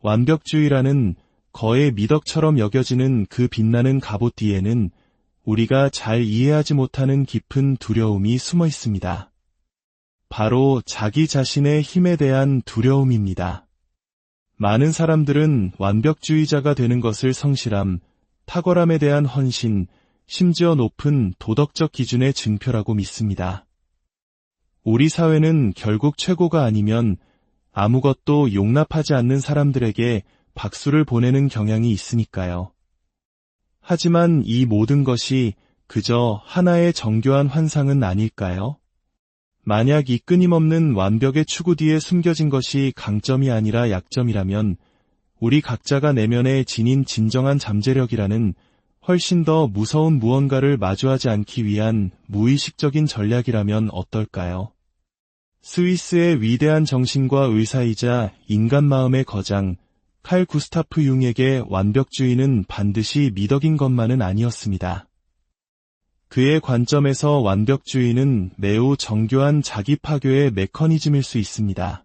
완벽주의라는 거의 미덕처럼 여겨지는 그 빛나는 갑옷 뒤에는 우리가 잘 이해하지 못하는 깊은 두려움이 숨어 있습니다. 바로 자기 자신의 힘에 대한 두려움입니다. 많은 사람들은 완벽주의자가 되는 것을 성실함, 탁월함에 대한 헌신, 심지어 높은 도덕적 기준의 증표라고 믿습니다. 우리 사회는 결국 최고가 아니면 아무것도 용납하지 않는 사람들에게 박수를 보내는 경향이 있으니까요. 하지만 이 모든 것이 그저 하나의 정교한 환상은 아닐까요? 만약 이 끊임없는 완벽의 추구 뒤에 숨겨진 것이 강점이 아니라 약점이라면 우리 각자가 내면에 지닌 진정한 잠재력이라는 훨씬 더 무서운 무언가를 마주하지 않기 위한 무의식적인 전략이라면 어떨까요? 스위스의 위대한 정신과 의사이자 인간 마음의 거장 칼 구스타프 융에게 완벽주의는 반드시 미덕인 것만은 아니었습니다. 그의 관점에서 완벽주의는 매우 정교한 자기 파괴의 메커니즘일 수 있습니다.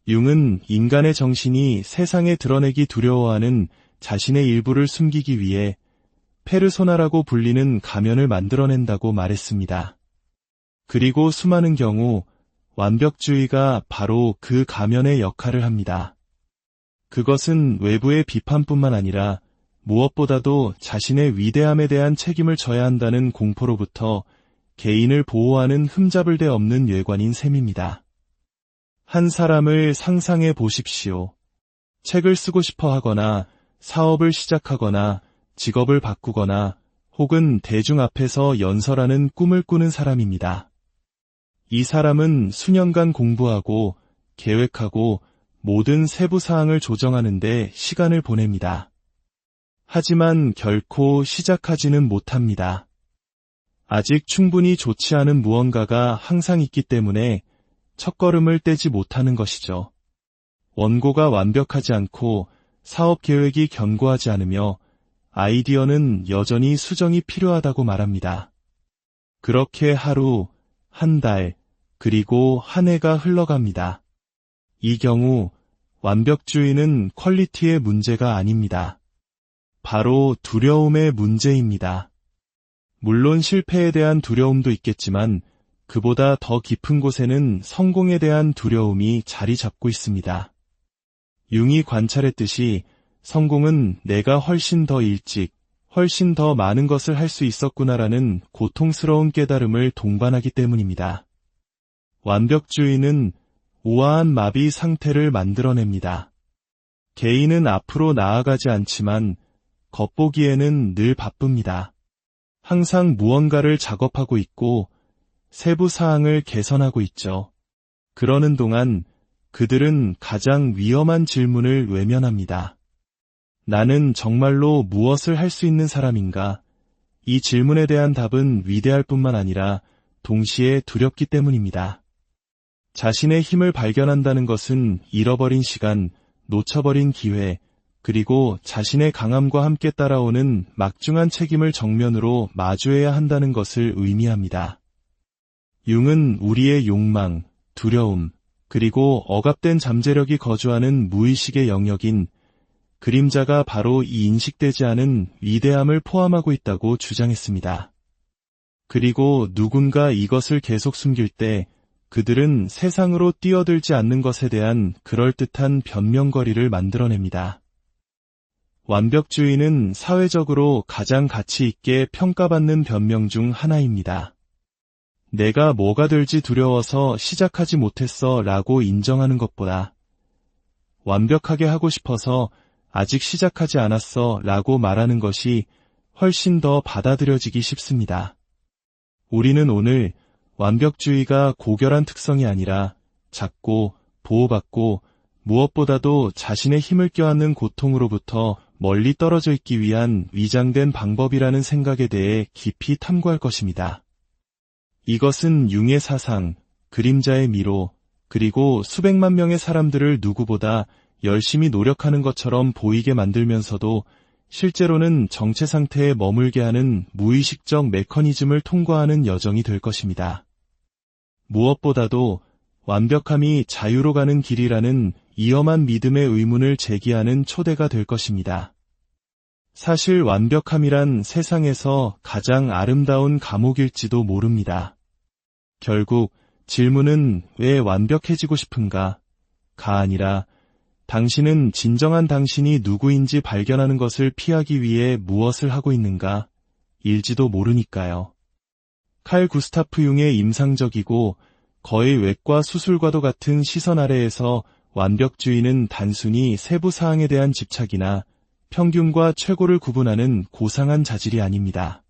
융은 인간의 정신이 세상에 드러내기 두려워하는 자신의 일부를 숨기기 위해 페르소나라고 불리는 가면을 만들어낸다고 말했습니다. 그리고 수많은 경우 완벽주의가 바로 그 가면의 역할을 합니다. 그것은 외부의 비판뿐만 아니라 무엇보다도 자신의 위대함에 대한 책임을 져야 한다는 공포로부터 개인을 보호하는 흠잡을 데 없는 외관인 셈입니다. 한 사람을 상상해 보십시오. 책을 쓰고 싶어 하거나 사업을 시작하거나 직업을 바꾸거나 혹은 대중 앞에서 연설하는 꿈을 꾸는 사람입니다. 이 사람은 수년간 공부하고 계획하고 모든 세부 사항을 조정하는데 시간을 보냅니다. 하지만 결코 시작하지는 못합니다. 아직 충분히 좋지 않은 무언가가 항상 있기 때문에 첫걸음을 떼지 못하는 것이죠. 원고가 완벽하지 않고 사업 계획이 견고하지 않으며 아이디어는 여전히 수정이 필요하다고 말합니다. 그렇게 하루, 한 달, 그리고 한 해가 흘러갑니다. 이 경우 완벽주의는 퀄리티의 문제가 아닙니다. 바로 두려움의 문제입니다. 물론 실패에 대한 두려움도 있겠지만 그보다 더 깊은 곳에는 성공에 대한 두려움이 자리 잡고 있습니다. 융이 관찰했듯이 성공은 내가 훨씬 더 일찍, 훨씬 더 많은 것을 할 수 있었구나라는 고통스러운 깨달음을 동반하기 때문입니다. 완벽주의는 우아한 마비 상태를 만들어냅니다. 개인은 앞으로 나아가지 않지만 겉보기에는 늘 바쁩니다. 항상 무언가를 작업하고 있고 세부 사항을 개선하고 있죠. 그러는 동안 그들은 가장 위험한 질문을 외면합니다. 나는 정말로 무엇을 할 수 있는 사람인가? 이 질문에 대한 답은 위대할 뿐만 아니라 동시에 두렵기 때문입니다. 자신의 힘을 발견한다는 것은 잃어버린 시간, 놓쳐버린 기회, 그리고 자신의 강함과 함께 따라오는 막중한 책임을 정면으로 마주해야 한다는 것을 의미합니다. 융은 우리의 욕망, 두려움, 그리고 억압된 잠재력이 거주하는 무의식의 영역인 그림자가 바로 이 인식되지 않은 위대함을 포함하고 있다고 주장했습니다. 그리고 누군가 이것을 계속 숨길 때 그들은 세상으로 뛰어들지 않는 것에 대한 그럴듯한 변명거리를 만들어냅니다. 완벽주의는 사회적으로 가장 가치 있게 평가받는 변명 중 하나입니다. 내가 뭐가 될지 두려워서 시작하지 못했어 라고 인정하는 것보다 완벽하게 하고 싶어서 아직 시작하지 않았어 라고 말하는 것이 훨씬 더 받아들여지기 쉽습니다. 우리는 오늘 완벽주의가 고결한 특성이 아니라 작고 보호받고 무엇보다도 자신의 힘을 껴안는 고통으로부터 멀리 떨어져 있기 위한 위장된 방법이라는 생각에 대해 깊이 탐구할 것입니다. 이것은 융의 사상, 그림자의 미로, 그리고 수백만 명의 사람들을 누구보다 열심히 노력하는 것처럼 보이게 만들면서도 실제로는 정체 상태에 머물게 하는 무의식적 메커니즘을 통과하는 여정이 될 것입니다. 무엇보다도 완벽함이 자유로 가는 길이라는 위험한 믿음의 의문을 제기하는 초대가 될 것입니다. 사실 완벽함이란 세상에서 가장 아름다운 감옥일지도 모릅니다. 결국 질문은 왜 완벽해지고 싶은가? 가 아니라 당신은 진정한 당신이 누구인지 발견하는 것을 피하기 위해 무엇을 하고 있는가? 일지도 모르니까요. 칼 구스타프 융의 임상적이고 거의 외과 수술과도 같은 시선 아래에서 완벽주의는 단순히 세부 사항에 대한 집착이나 평균과 최고를 구분하는 고상한 자질이 아닙니다.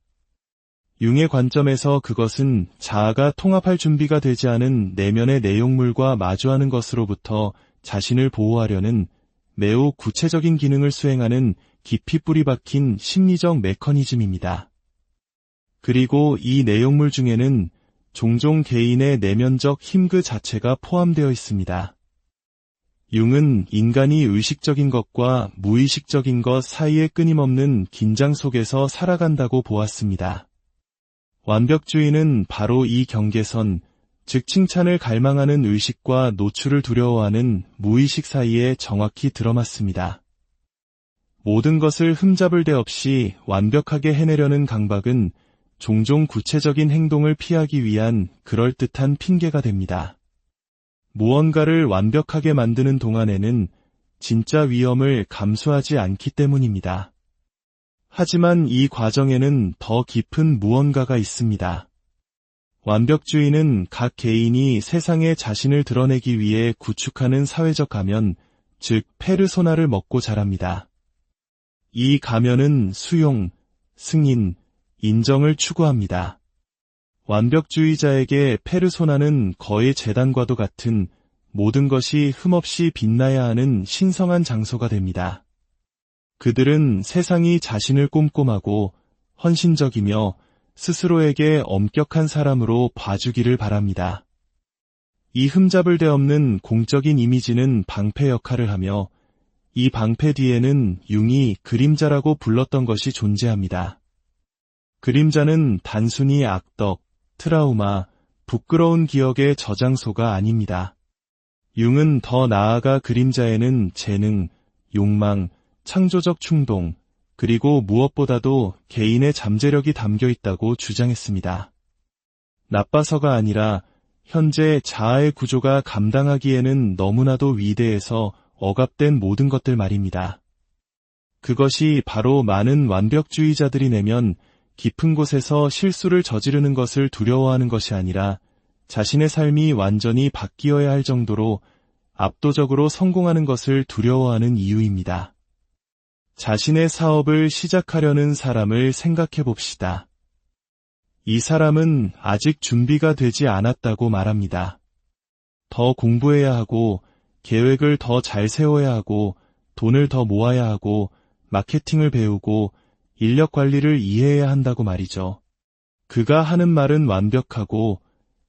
융의 관점에서 그것은 자아가 통합할 준비가 되지 않은 내면의 내용물과 마주하는 것으로부터 자신을 보호하려는 매우 구체적인 기능을 수행하는 깊이 뿌리 박힌 심리적 메커니즘입니다. 그리고 이 내용물 중에는 종종 개인의 내면적 힘 그 자체가 포함되어 있습니다. 융은 인간이 의식적인 것과 무의식적인 것 사이의 끊임없는 긴장 속에서 살아간다고 보았습니다. 완벽주의는 바로 이 경계선, 즉 칭찬을 갈망하는 의식과 노출을 두려워하는 무의식 사이에 정확히 들어맞습니다. 모든 것을 흠잡을 데 없이 완벽하게 해내려는 강박은 종종 구체적인 행동을 피하기 위한 그럴듯한 핑계가 됩니다. 무언가를 완벽하게 만드는 동안에는 진짜 위험을 감수하지 않기 때문입니다. 하지만 이 과정에는 더 깊은 무언가가 있습니다. 완벽주의는 각 개인이 세상에 자신을 드러내기 위해 구축하는 사회적 가면, 즉 페르소나를 먹고 자랍니다. 이 가면은 수용, 승인, 인정을 추구합니다. 완벽주의자에게 페르소나는 거의 제단과도 같은 모든 것이 흠없이 빛나야 하는 신성한 장소가 됩니다. 그들은 세상이 자신을 꼼꼼하고 헌신적이며 스스로에게 엄격한 사람으로 봐주기를 바랍니다. 이 흠잡을 데 없는 공적인 이미지는 방패 역할을 하며 이 방패 뒤에는 융이 그림자라고 불렀던 것이 존재합니다. 그림자는 단순히 악덕, 트라우마, 부끄러운 기억의 저장소가 아닙니다. 융은 더 나아가 그림자에는 재능, 욕망, 창조적 충동, 그리고 무엇보다도 개인의 잠재력이 담겨 있다고 주장했습니다. 나빠서가 아니라 현재 자아의 구조가 감당하기에는 너무나도 위대해서 억압된 모든 것들 말입니다. 그것이 바로 많은 완벽주의자들이 내면 깊은 곳에서 실수를 저지르는 것을 두려워하는 것이 아니라 자신의 삶이 완전히 바뀌어야 할 정도로 압도적으로 성공하는 것을 두려워하는 이유입니다. 자신의 사업을 시작하려는 사람을 생각해 봅시다. 이 사람은 아직 준비가 되지 않았다고 말합니다. 더 공부해야 하고, 계획을 더 잘 세워야 하고, 돈을 더 모아야 하고, 마케팅을 배우고, 인력 관리를 이해해야 한다고 말이죠. 그가 하는 말은 완벽하고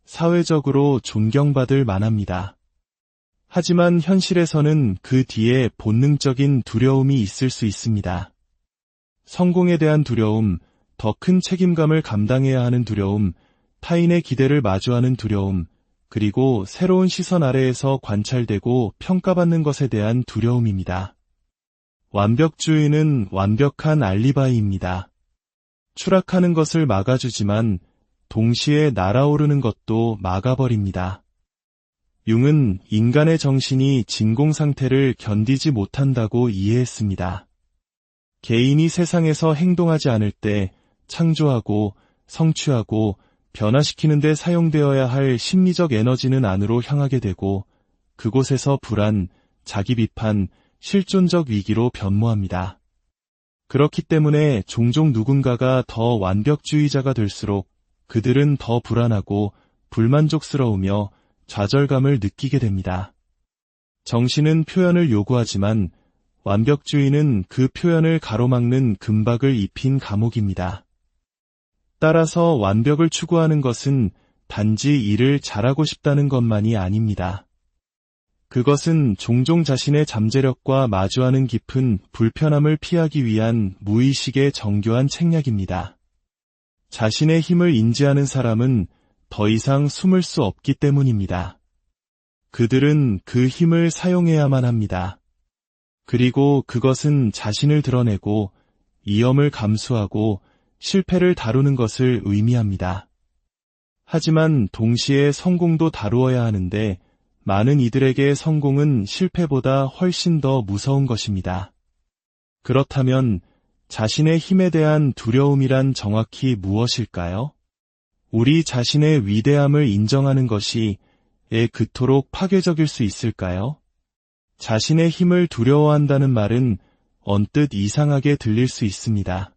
사회적으로 존경받을 만합니다. 하지만 현실에서는 그 뒤에 본능적인 두려움이 있을 수 있습니다. 성공에 대한 두려움, 더 큰 책임감을 감당해야 하는 두려움, 타인의 기대를 마주하는 두려움, 그리고 새로운 시선 아래에서 관찰되고 평가받는 것에 대한 두려움입니다. 완벽주의는 완벽한 알리바이입니다. 추락하는 것을 막아주지만 동시에 날아오르는 것도 막아버립니다. 융은 인간의 정신이 진공 상태를 견디지 못한다고 이해했습니다. 개인이 세상에서 행동하지 않을 때 창조하고 성취하고 변화시키는 데 사용되어야 할 심리적 에너지는 안으로 향하게 되고 그곳에서 불안, 자기 비판, 실존적 위기로 변모합니다. 그렇기 때문에 종종 누군가가 더 완벽주의자가 될수록 그들은 더 불안하고 불만족스러우며 좌절감을 느끼게 됩니다. 정신은 표현을 요구하지만 완벽주의는 그 표현을 가로막는 금박을 입힌 감옥입니다. 따라서 완벽을 추구하는 것은 단지 일을 잘하고 싶다는 것만이 아닙니다. 그것은 종종 자신의 잠재력과 마주하는 깊은 불편함을 피하기 위한 무의식의 정교한 책략입니다. 자신의 힘을 인지하는 사람은 더 이상 숨을 수 없기 때문입니다. 그들은 그 힘을 사용해야만 합니다. 그리고 그것은 자신을 드러내고 위험을 감수하고 실패를 다루는 것을 의미합니다. 하지만 동시에 성공도 다루어야 하는데 많은 이들에게 성공은 실패보다 훨씬 더 무서운 것입니다. 그렇다면 자신의 힘에 대한 두려움이란 정확히 무엇일까요? 우리 자신의 위대함을 인정하는 것이 그토록 파괴적일 수 있을까요? 자신의 힘을 두려워한다는 말은 언뜻 이상하게 들릴 수 있습니다.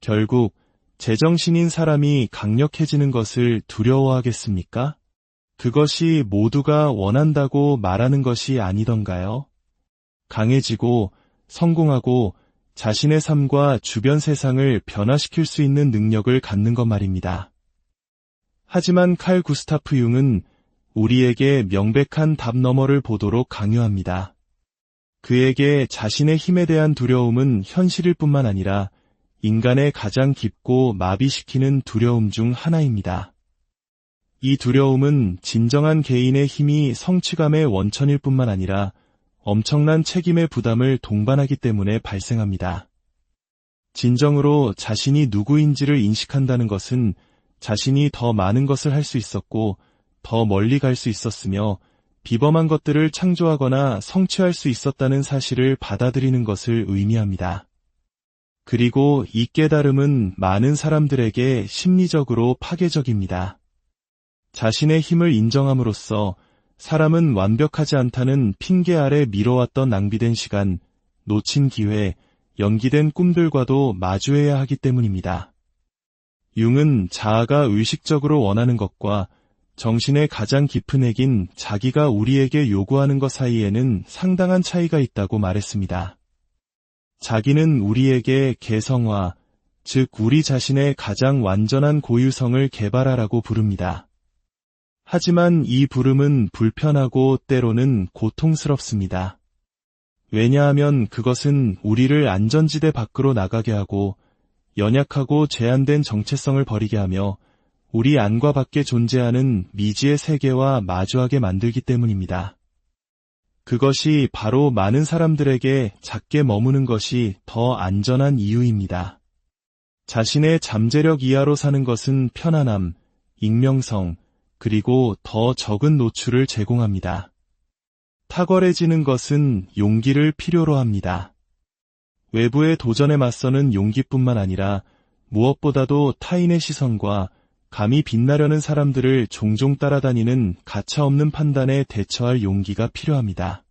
결국 제정신인 사람이 강력해지는 것을 두려워하겠습니까? 그것이 모두가 원한다고 말하는 것이 아니던가요? 강해지고 성공하고 자신의 삶과 주변 세상을 변화시킬 수 있는 능력을 갖는 것 말입니다. 하지만 칼 구스타프 융은 우리에게 명백한 답 너머를 보도록 강요합니다. 그에게 자신의 힘에 대한 두려움은 현실일 뿐만 아니라 인간의 가장 깊고 마비시키는 두려움 중 하나입니다. 이 두려움은 진정한 개인의 힘이 성취감의 원천일 뿐만 아니라 엄청난 책임의 부담을 동반하기 때문에 발생합니다. 진정으로 자신이 누구인지를 인식한다는 것은 자신이 더 많은 것을 할 수 있었고 더 멀리 갈 수 있었으며 비범한 것들을 창조하거나 성취할 수 있었다는 사실을 받아들이는 것을 의미합니다. 그리고 이 깨달음은 많은 사람들에게 심리적으로 파괴적입니다. 자신의 힘을 인정함으로써 사람은 완벽하지 않다는 핑계 아래 미뤄왔던 낭비된 시간, 놓친 기회, 연기된 꿈들과도 마주해야 하기 때문입니다. 융은 자아가 의식적으로 원하는 것과 정신의 가장 깊은 핵인 자기가 우리에게 요구하는 것 사이에는 상당한 차이가 있다고 말했습니다. 자기는 우리에게 개성화, 즉 우리 자신의 가장 완전한 고유성을 개발하라고 부릅니다. 하지만 이 부름은 불편하고 때로는 고통스럽습니다. 왜냐하면 그것은 우리를 안전지대 밖으로 나가게 하고 연약하고 제한된 정체성을 버리게 하며 우리 안과 밖에 존재하는 미지의 세계와 마주하게 만들기 때문입니다. 그것이 바로 많은 사람들에게 작게 머무는 것이 더 안전한 이유입니다. 자신의 잠재력 이하로 사는 것은 편안함, 익명성, 그리고 더 적은 노출을 제공합니다. 탁월해지는 것은 용기를 필요로 합니다. 외부의 도전에 맞서는 용기뿐만 아니라 무엇보다도 타인의 시선과 감히 빛나려는 사람들을 종종 따라다니는 가차없는 판단에 대처할 용기가 필요합니다.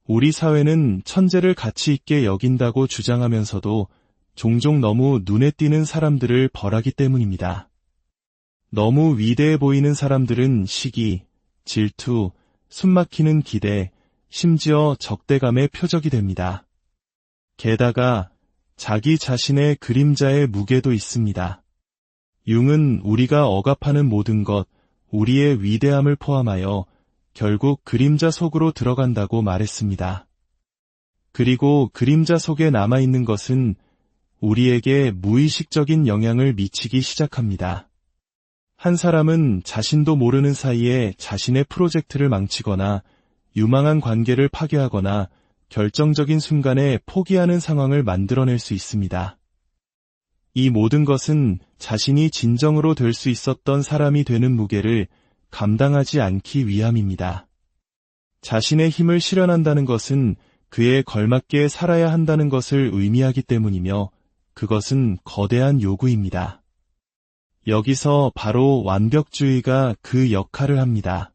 우리 사회는 천재를 가치 있게 여긴다고 주장하면서도 종종 너무 눈에 띄는 사람들을 벌하기 때문입니다. 너무 위대해 보이는 사람들은 시기, 질투, 숨막히는 기대, 심지어 적대감의 표적이 됩니다. 게다가 자기 자신의 그림자의 무게도 있습니다. 융은 우리가 억압하는 모든 것, 우리의 위대함을 포함하여 결국 그림자 속으로 들어간다고 말했습니다. 그리고 그림자 속에 남아있는 것은 우리에게 무의식적인 영향을 미치기 시작합니다. 한 사람은 자신도 모르는 사이에 자신의 프로젝트를 망치거나 유망한 관계를 파괴하거나 결정적인 순간에 포기하는 상황을 만들어낼 수 있습니다. 이 모든 것은 자신이 진정으로 될 수 있었던 사람이 되는 무게를 감당하지 않기 위함입니다. 자신의 힘을 실현한다는 것은 그에 걸맞게 살아야 한다는 것을 의미하기 때문이며 그것은 거대한 요구입니다. 여기서 바로 완벽주의가 그 역할을 합니다.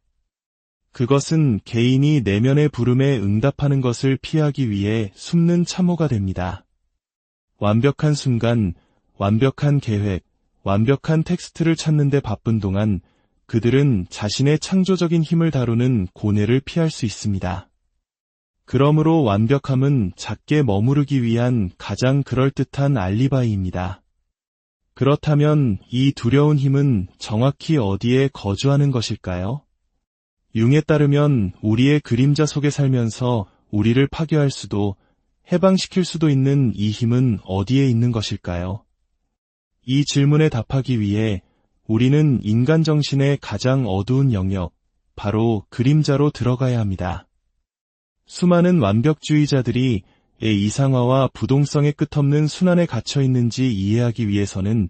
그것은 개인이 내면의 부름에 응답하는 것을 피하기 위해 숨는 참호가 됩니다. 완벽한 순간, 완벽한 계획, 완벽한 텍스트를 찾는 데 바쁜 동안 그들은 자신의 창조적인 힘을 다루는 고뇌를 피할 수 있습니다. 그러므로 완벽함은 작게 머무르기 위한 가장 그럴듯한 알리바이입니다. 그렇다면 이 두려운 힘은 정확히 어디에 거주하는 것일까요? 융에 따르면 우리의 그림자 속에 살면서 우리를 파괴할 수도 해방시킬 수도 있는 이 힘은 어디에 있는 것일까요? 이 질문에 답하기 위해 우리는 인간 정신의 가장 어두운 영역, 바로 그림자로 들어가야 합니다. 수많은 완벽주의자들이 이상화와 부동성의 끝없는 순환에 갇혀 있는지 이해하기 위해서는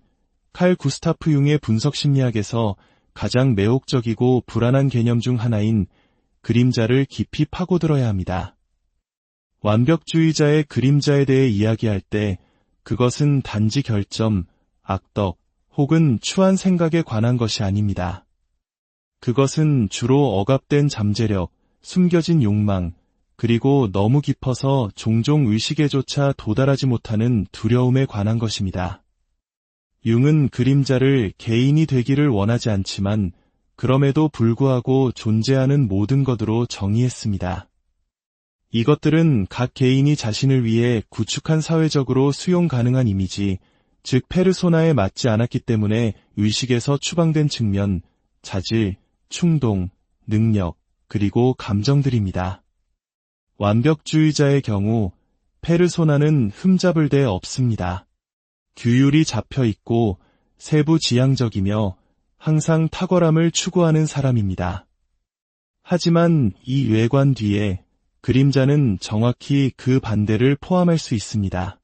칼 구스타프 융의 분석심리학에서 가장 매혹적이고 불안한 개념 중 하나인 그림자를 깊이 파고들어야 합니다. 완벽주의자의 그림자에 대해 이야기할 때 그것은 단지 결점, 악덕, 혹은 추한 생각에 관한 것이 아닙니다. 그것은 주로 억압된 잠재력, 숨겨진 욕망, 그리고 너무 깊어서 종종 의식에조차 도달하지 못하는 두려움에 관한 것입니다. 융은 그림자를 개인이 되기를 원하지 않지만 그럼에도 불구하고 존재하는 모든 것으로 정의했습니다. 이것들은 각 개인이 자신을 위해 구축한 사회적으로 수용 가능한 이미지, 즉 페르소나에 맞지 않았기 때문에 의식에서 추방된 측면, 자질, 충동, 능력, 그리고 감정들입니다. 완벽주의자의 경우 페르소나는 흠잡을 데 없습니다. 규율이 잡혀 있고 세부 지향적이며 항상 탁월함을 추구하는 사람입니다. 하지만 이 외관 뒤에 그림자는 정확히 그 반대를 포함할 수 있습니다.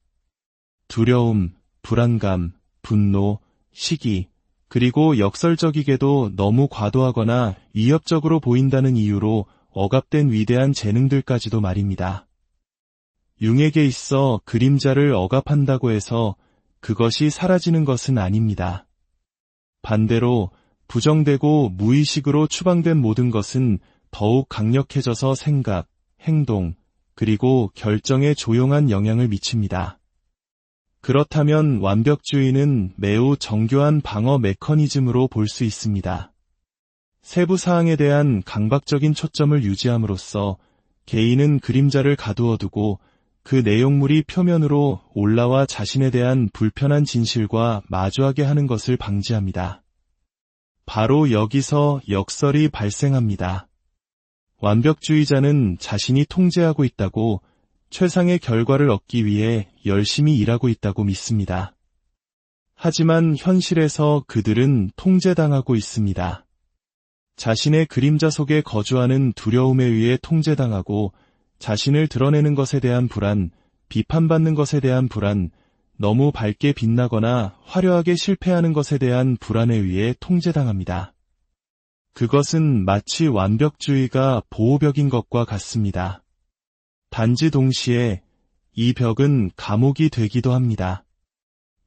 두려움, 불안감, 분노, 시기, 그리고 역설적이게도 너무 과도하거나 위협적으로 보인다는 이유로 억압된 위대한 재능들까지도 말입니다. 융에게 있어 그림자를 억압한다고 해서 그것이 사라지는 것은 아닙니다. 반대로 부정되고 무의식으로 추방된 모든 것은 더욱 강력해져서 생각, 행동, 그리고 결정에 조용한 영향을 미칩니다. 그렇다면 완벽주의는 매우 정교한 방어 메커니즘으로 볼 수 있습니다. 세부 사항에 대한 강박적인 초점을 유지함으로써 개인은 그림자를 가두어 두고 그 내용물이 표면으로 올라와 자신에 대한 불편한 진실과 마주하게 하는 것을 방지합니다. 바로 여기서 역설이 발생합니다. 완벽주의자는 자신이 통제하고 있다고, 최상의 결과를 얻기 위해 열심히 일하고 있다고 믿습니다. 하지만 현실에서 그들은 통제당하고 있습니다. 자신의 그림자 속에 거주하는 두려움에 의해 통제당하고 자신을 드러내는 것에 대한 불안, 비판받는 것에 대한 불안, 너무 밝게 빛나거나 화려하게 실패하는 것에 대한 불안에 의해 통제당합니다. 그것은 마치 완벽주의가 보호벽인 것과 같습니다. 단지 동시에 이 벽은 감옥이 되기도 합니다.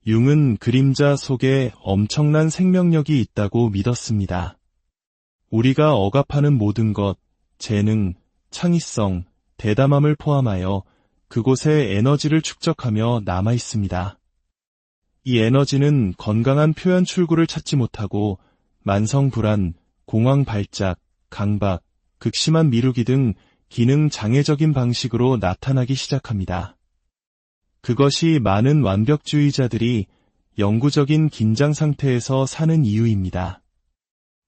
융은 그림자 속에 엄청난 생명력이 있다고 믿었습니다. 우리가 억압하는 모든 것, 재능, 창의성, 대담함을 포함하여 그곳에 에너지를 축적하며 남아 있습니다. 이 에너지는 건강한 표현 출구를 찾지 못하고 만성 불안, 공황 발작, 강박, 극심한 미루기 등 기능 장애적인 방식으로 나타나기 시작합니다. 그것이 많은 완벽주의자들이 영구적인 긴장 상태에서 사는 이유입니다.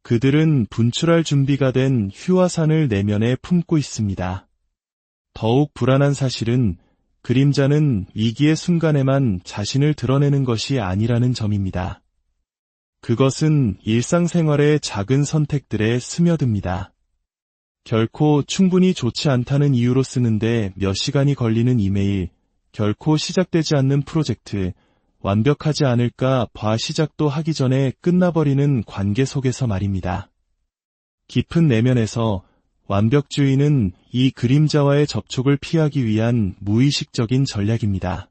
그들은 분출할 준비가 된 휴화산을 내면에 품고 있습니다. 더욱 불안한 사실은 그림자는 위기의 순간에만 자신을 드러내는 것이 아니라는 점입니다. 그것은 일상생활의 작은 선택들에 스며듭니다. 결코 충분히 좋지 않다는 이유로 쓰는데 몇 시간이 걸리는 이메일, 결코 시작되지 않는 프로젝트, 완벽하지 않을까 봐 시작도 하기 전에 끝나버리는 관계 속에서 말입니다. 깊은 내면에서 완벽주의는 이 그림자와의 접촉을 피하기 위한 무의식적인 전략입니다.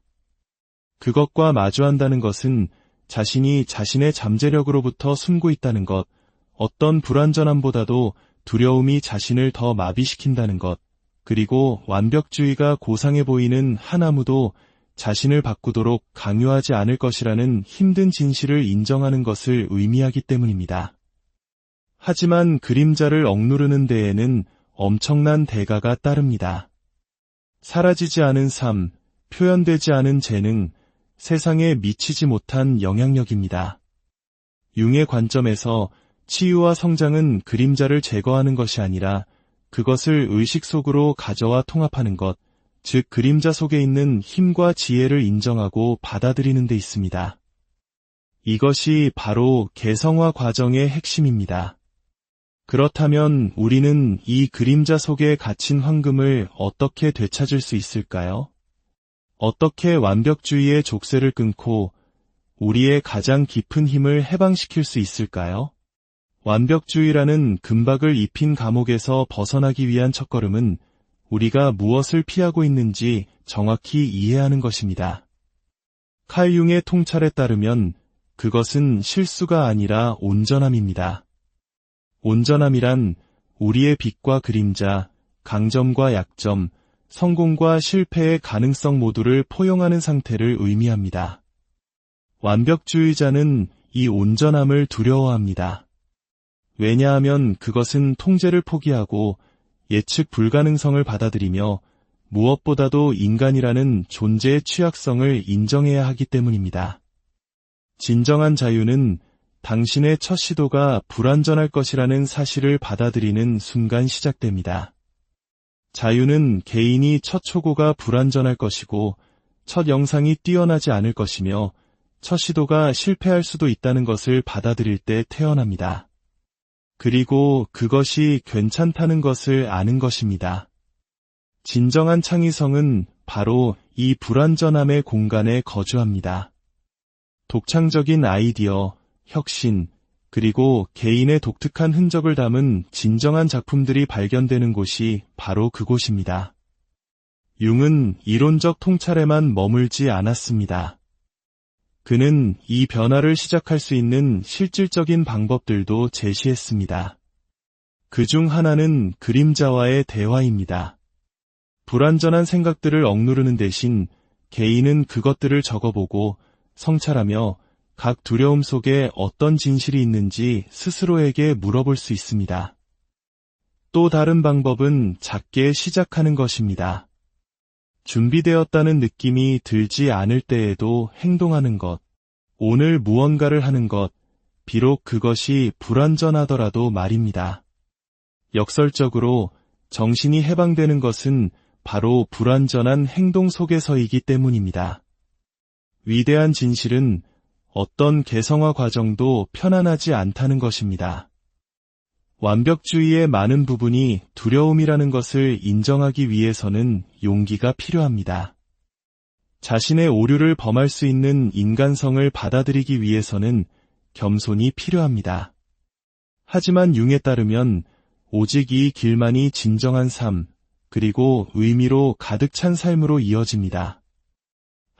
그것과 마주한다는 것은 자신이 자신의 잠재력으로부터 숨고 있다는 것, 어떤 불완전함보다도 두려움이 자신을 더 마비시킨다는 것, 그리고 완벽주의가 고상해 보이는 한 아무도 자신을 바꾸도록 강요하지 않을 것이라는 힘든 진실을 인정하는 것을 의미하기 때문입니다. 하지만 그림자를 억누르는 데에는 엄청난 대가가 따릅니다. 사라지지 않은 삶, 표현되지 않은 재능, 세상에 미치지 못한 영향력입니다. 융의 관점에서 치유와 성장은 그림자를 제거하는 것이 아니라 그것을 의식 속으로 가져와 통합하는 것, 즉 그림자 속에 있는 힘과 지혜를 인정하고 받아들이는 데 있습니다. 이것이 바로 개성화 과정의 핵심입니다. 그렇다면 우리는 이 그림자 속에 갇힌 황금을 어떻게 되찾을 수 있을까요? 어떻게 완벽주의의 족쇄를 끊고 우리의 가장 깊은 힘을 해방시킬 수 있을까요? 완벽주의라는 금박을 입힌 감옥에서 벗어나기 위한 첫걸음은 우리가 무엇을 피하고 있는지 정확히 이해하는 것입니다. 칼 융의 통찰에 따르면 그것은 실수가 아니라 온전함입니다. 온전함이란 우리의 빛과 그림자, 강점과 약점, 성공과 실패의 가능성 모두를 포용하는 상태를 의미합니다. 완벽주의자는 이 온전함을 두려워합니다. 왜냐하면 그것은 통제를 포기하고 예측 불가능성을 받아들이며 무엇보다도 인간이라는 존재의 취약성을 인정해야 하기 때문입니다. 진정한 자유는 당신의 첫 시도가 불완전할 것이라는 사실을 받아들이는 순간 시작됩니다. 자유는 개인이 첫 초고가 불완전할 것이고 첫 영상이 뛰어나지 않을 것이며 첫 시도가 실패할 수도 있다는 것을 받아들일 때 태어납니다. 그리고 그것이 괜찮다는 것을 아는 것입니다. 진정한 창의성은 바로 이 불완전함의 공간에 거주합니다. 독창적인 아이디어, 혁신, 그리고 개인의 독특한 흔적을 담은 진정한 작품들이 발견되는 곳이 바로 그곳입니다. 융은 이론적 통찰에만 머물지 않았습니다. 그는 이 변화를 시작할 수 있는 실질적인 방법들도 제시했습니다. 그중 하나는 그림자와의 대화입니다. 불완전한 생각들을 억누르는 대신 개인은 그것들을 적어보고 성찰하며 각 두려움 속에 어떤 진실이 있는지 스스로에게 물어볼 수 있습니다. 또 다른 방법은 작게 시작하는 것입니다. 준비되었다는 느낌이 들지 않을 때에도 행동하는 것, 오늘 무언가를 하는 것, 비록 그것이 불완전하더라도 말입니다. 역설적으로 정신이 해방되는 것은 바로 불완전한 행동 속에서이기 때문입니다. 위대한 진실은 어떤 개성화 과정도 편안하지 않다는 것입니다. 완벽주의의 많은 부분이 두려움이라는 것을 인정하기 위해서는 용기가 필요합니다. 자신의 오류를 범할 수 있는 인간성을 받아들이기 위해서는 겸손이 필요합니다. 하지만 융에 따르면 오직 이 길만이 진정한 삶, 그리고 의미로 가득 찬 삶으로 이어집니다.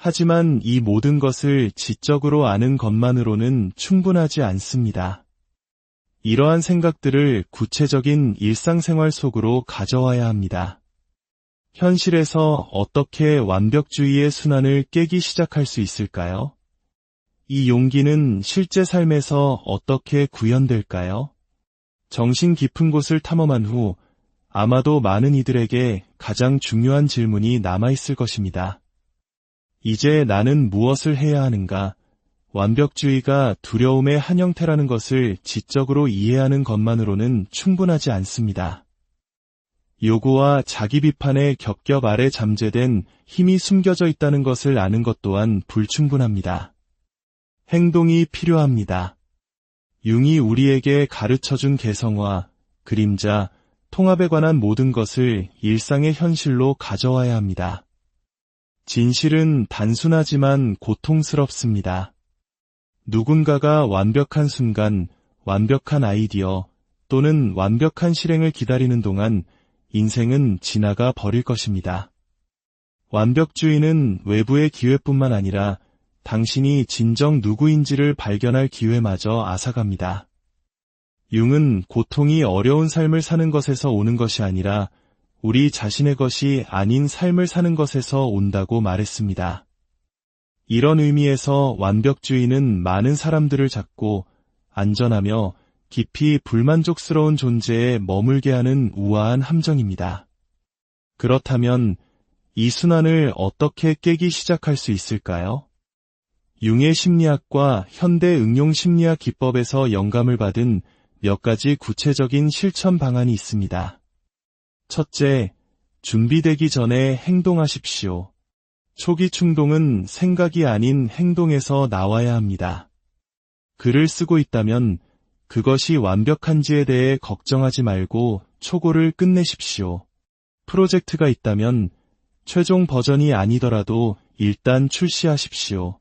하지만 이 모든 것을 지적으로 아는 것만으로는 충분하지 않습니다. 이러한 생각들을 구체적인 일상생활 속으로 가져와야 합니다. 현실에서 어떻게 완벽주의의 순환을 깨기 시작할 수 있을까요? 이 용기는 실제 삶에서 어떻게 구현될까요? 정신 깊은 곳을 탐험한 후 아마도 많은 이들에게 가장 중요한 질문이 남아있을 것입니다. 이제 나는 무엇을 해야 하는가? 완벽주의가 두려움의 한 형태라는 것을 지적으로 이해하는 것만으로는 충분하지 않습니다. 요구와 자기 비판의 겹겹 아래 잠재된 힘이 숨겨져 있다는 것을 아는 것 또한 불충분합니다. 행동이 필요합니다. 융이 우리에게 가르쳐준 개성화, 그림자, 통합에 관한 모든 것을 일상의 현실로 가져와야 합니다. 진실은 단순하지만 고통스럽습니다. 누군가가 완벽한 순간, 완벽한 아이디어 또는 완벽한 실행을 기다리는 동안 인생은 지나가 버릴 것입니다. 완벽주의는 외부의 기회뿐만 아니라 당신이 진정 누구인지를 발견할 기회마저 앗아갑니다. 융은 고통이 어려운 삶을 사는 것에서 오는 것이 아니라 우리 자신의 것이 아닌 삶을 사는 것에서 온다고 말했습니다. 이런 의미에서 완벽주의는 많은 사람들을 잡고 안전하며 깊이 불만족스러운 존재에 머물게 하는 우아한 함정입니다. 그렇다면 이 순환을 어떻게 깨기 시작할 수 있을까요? 융의 심리학과 현대 응용 심리학 기법에서 영감을 받은 몇 가지 구체적인 실천 방안이 있습니다. 첫째, 준비되기 전에 행동하십시오. 초기 충동은 생각이 아닌 행동에서 나와야 합니다. 글을 쓰고 있다면 그것이 완벽한지에 대해 걱정하지 말고 초고를 끝내십시오. 프로젝트가 있다면 최종 버전이 아니더라도 일단 출시하십시오.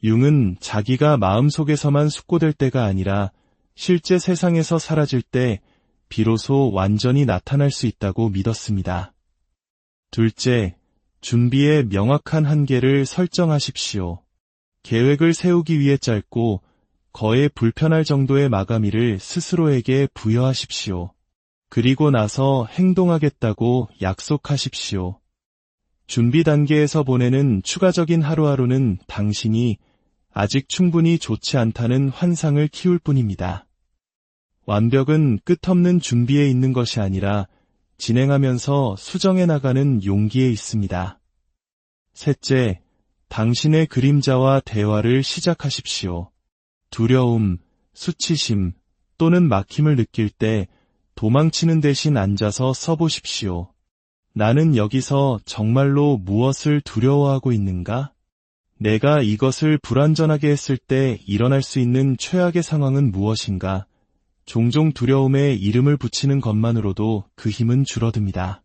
융은 자기가 마음속에서만 숙고될 때가 아니라 실제 세상에서 사라질 때 비로소 완전히 나타날 수 있다고 믿었습니다. 둘째, 준비의 명확한 한계를 설정하십시오. 계획을 세우기 위해 짧고 거의 불편할 정도의 마감일을 스스로에게 부여하십시오. 그리고 나서 행동하겠다고 약속하십시오. 준비 단계에서 보내는 추가적인 하루하루는 당신이 아직 충분히 좋지 않다는 환상을 키울 뿐입니다. 완벽은 끝없는 준비에 있는 것이 아니라 진행하면서 수정해 나가는 용기에 있습니다. 셋째, 당신의 그림자와 대화를 시작하십시오. 두려움, 수치심 또는 막힘을 느낄 때 도망치는 대신 앉아서 써보십시오. 나는 여기서 정말로 무엇을 두려워하고 있는가? 내가 이것을 불완전하게 했을 때 일어날 수 있는 최악의 상황은 무엇인가? 종종 두려움에 이름을 붙이는 것만으로도 그 힘은 줄어듭니다.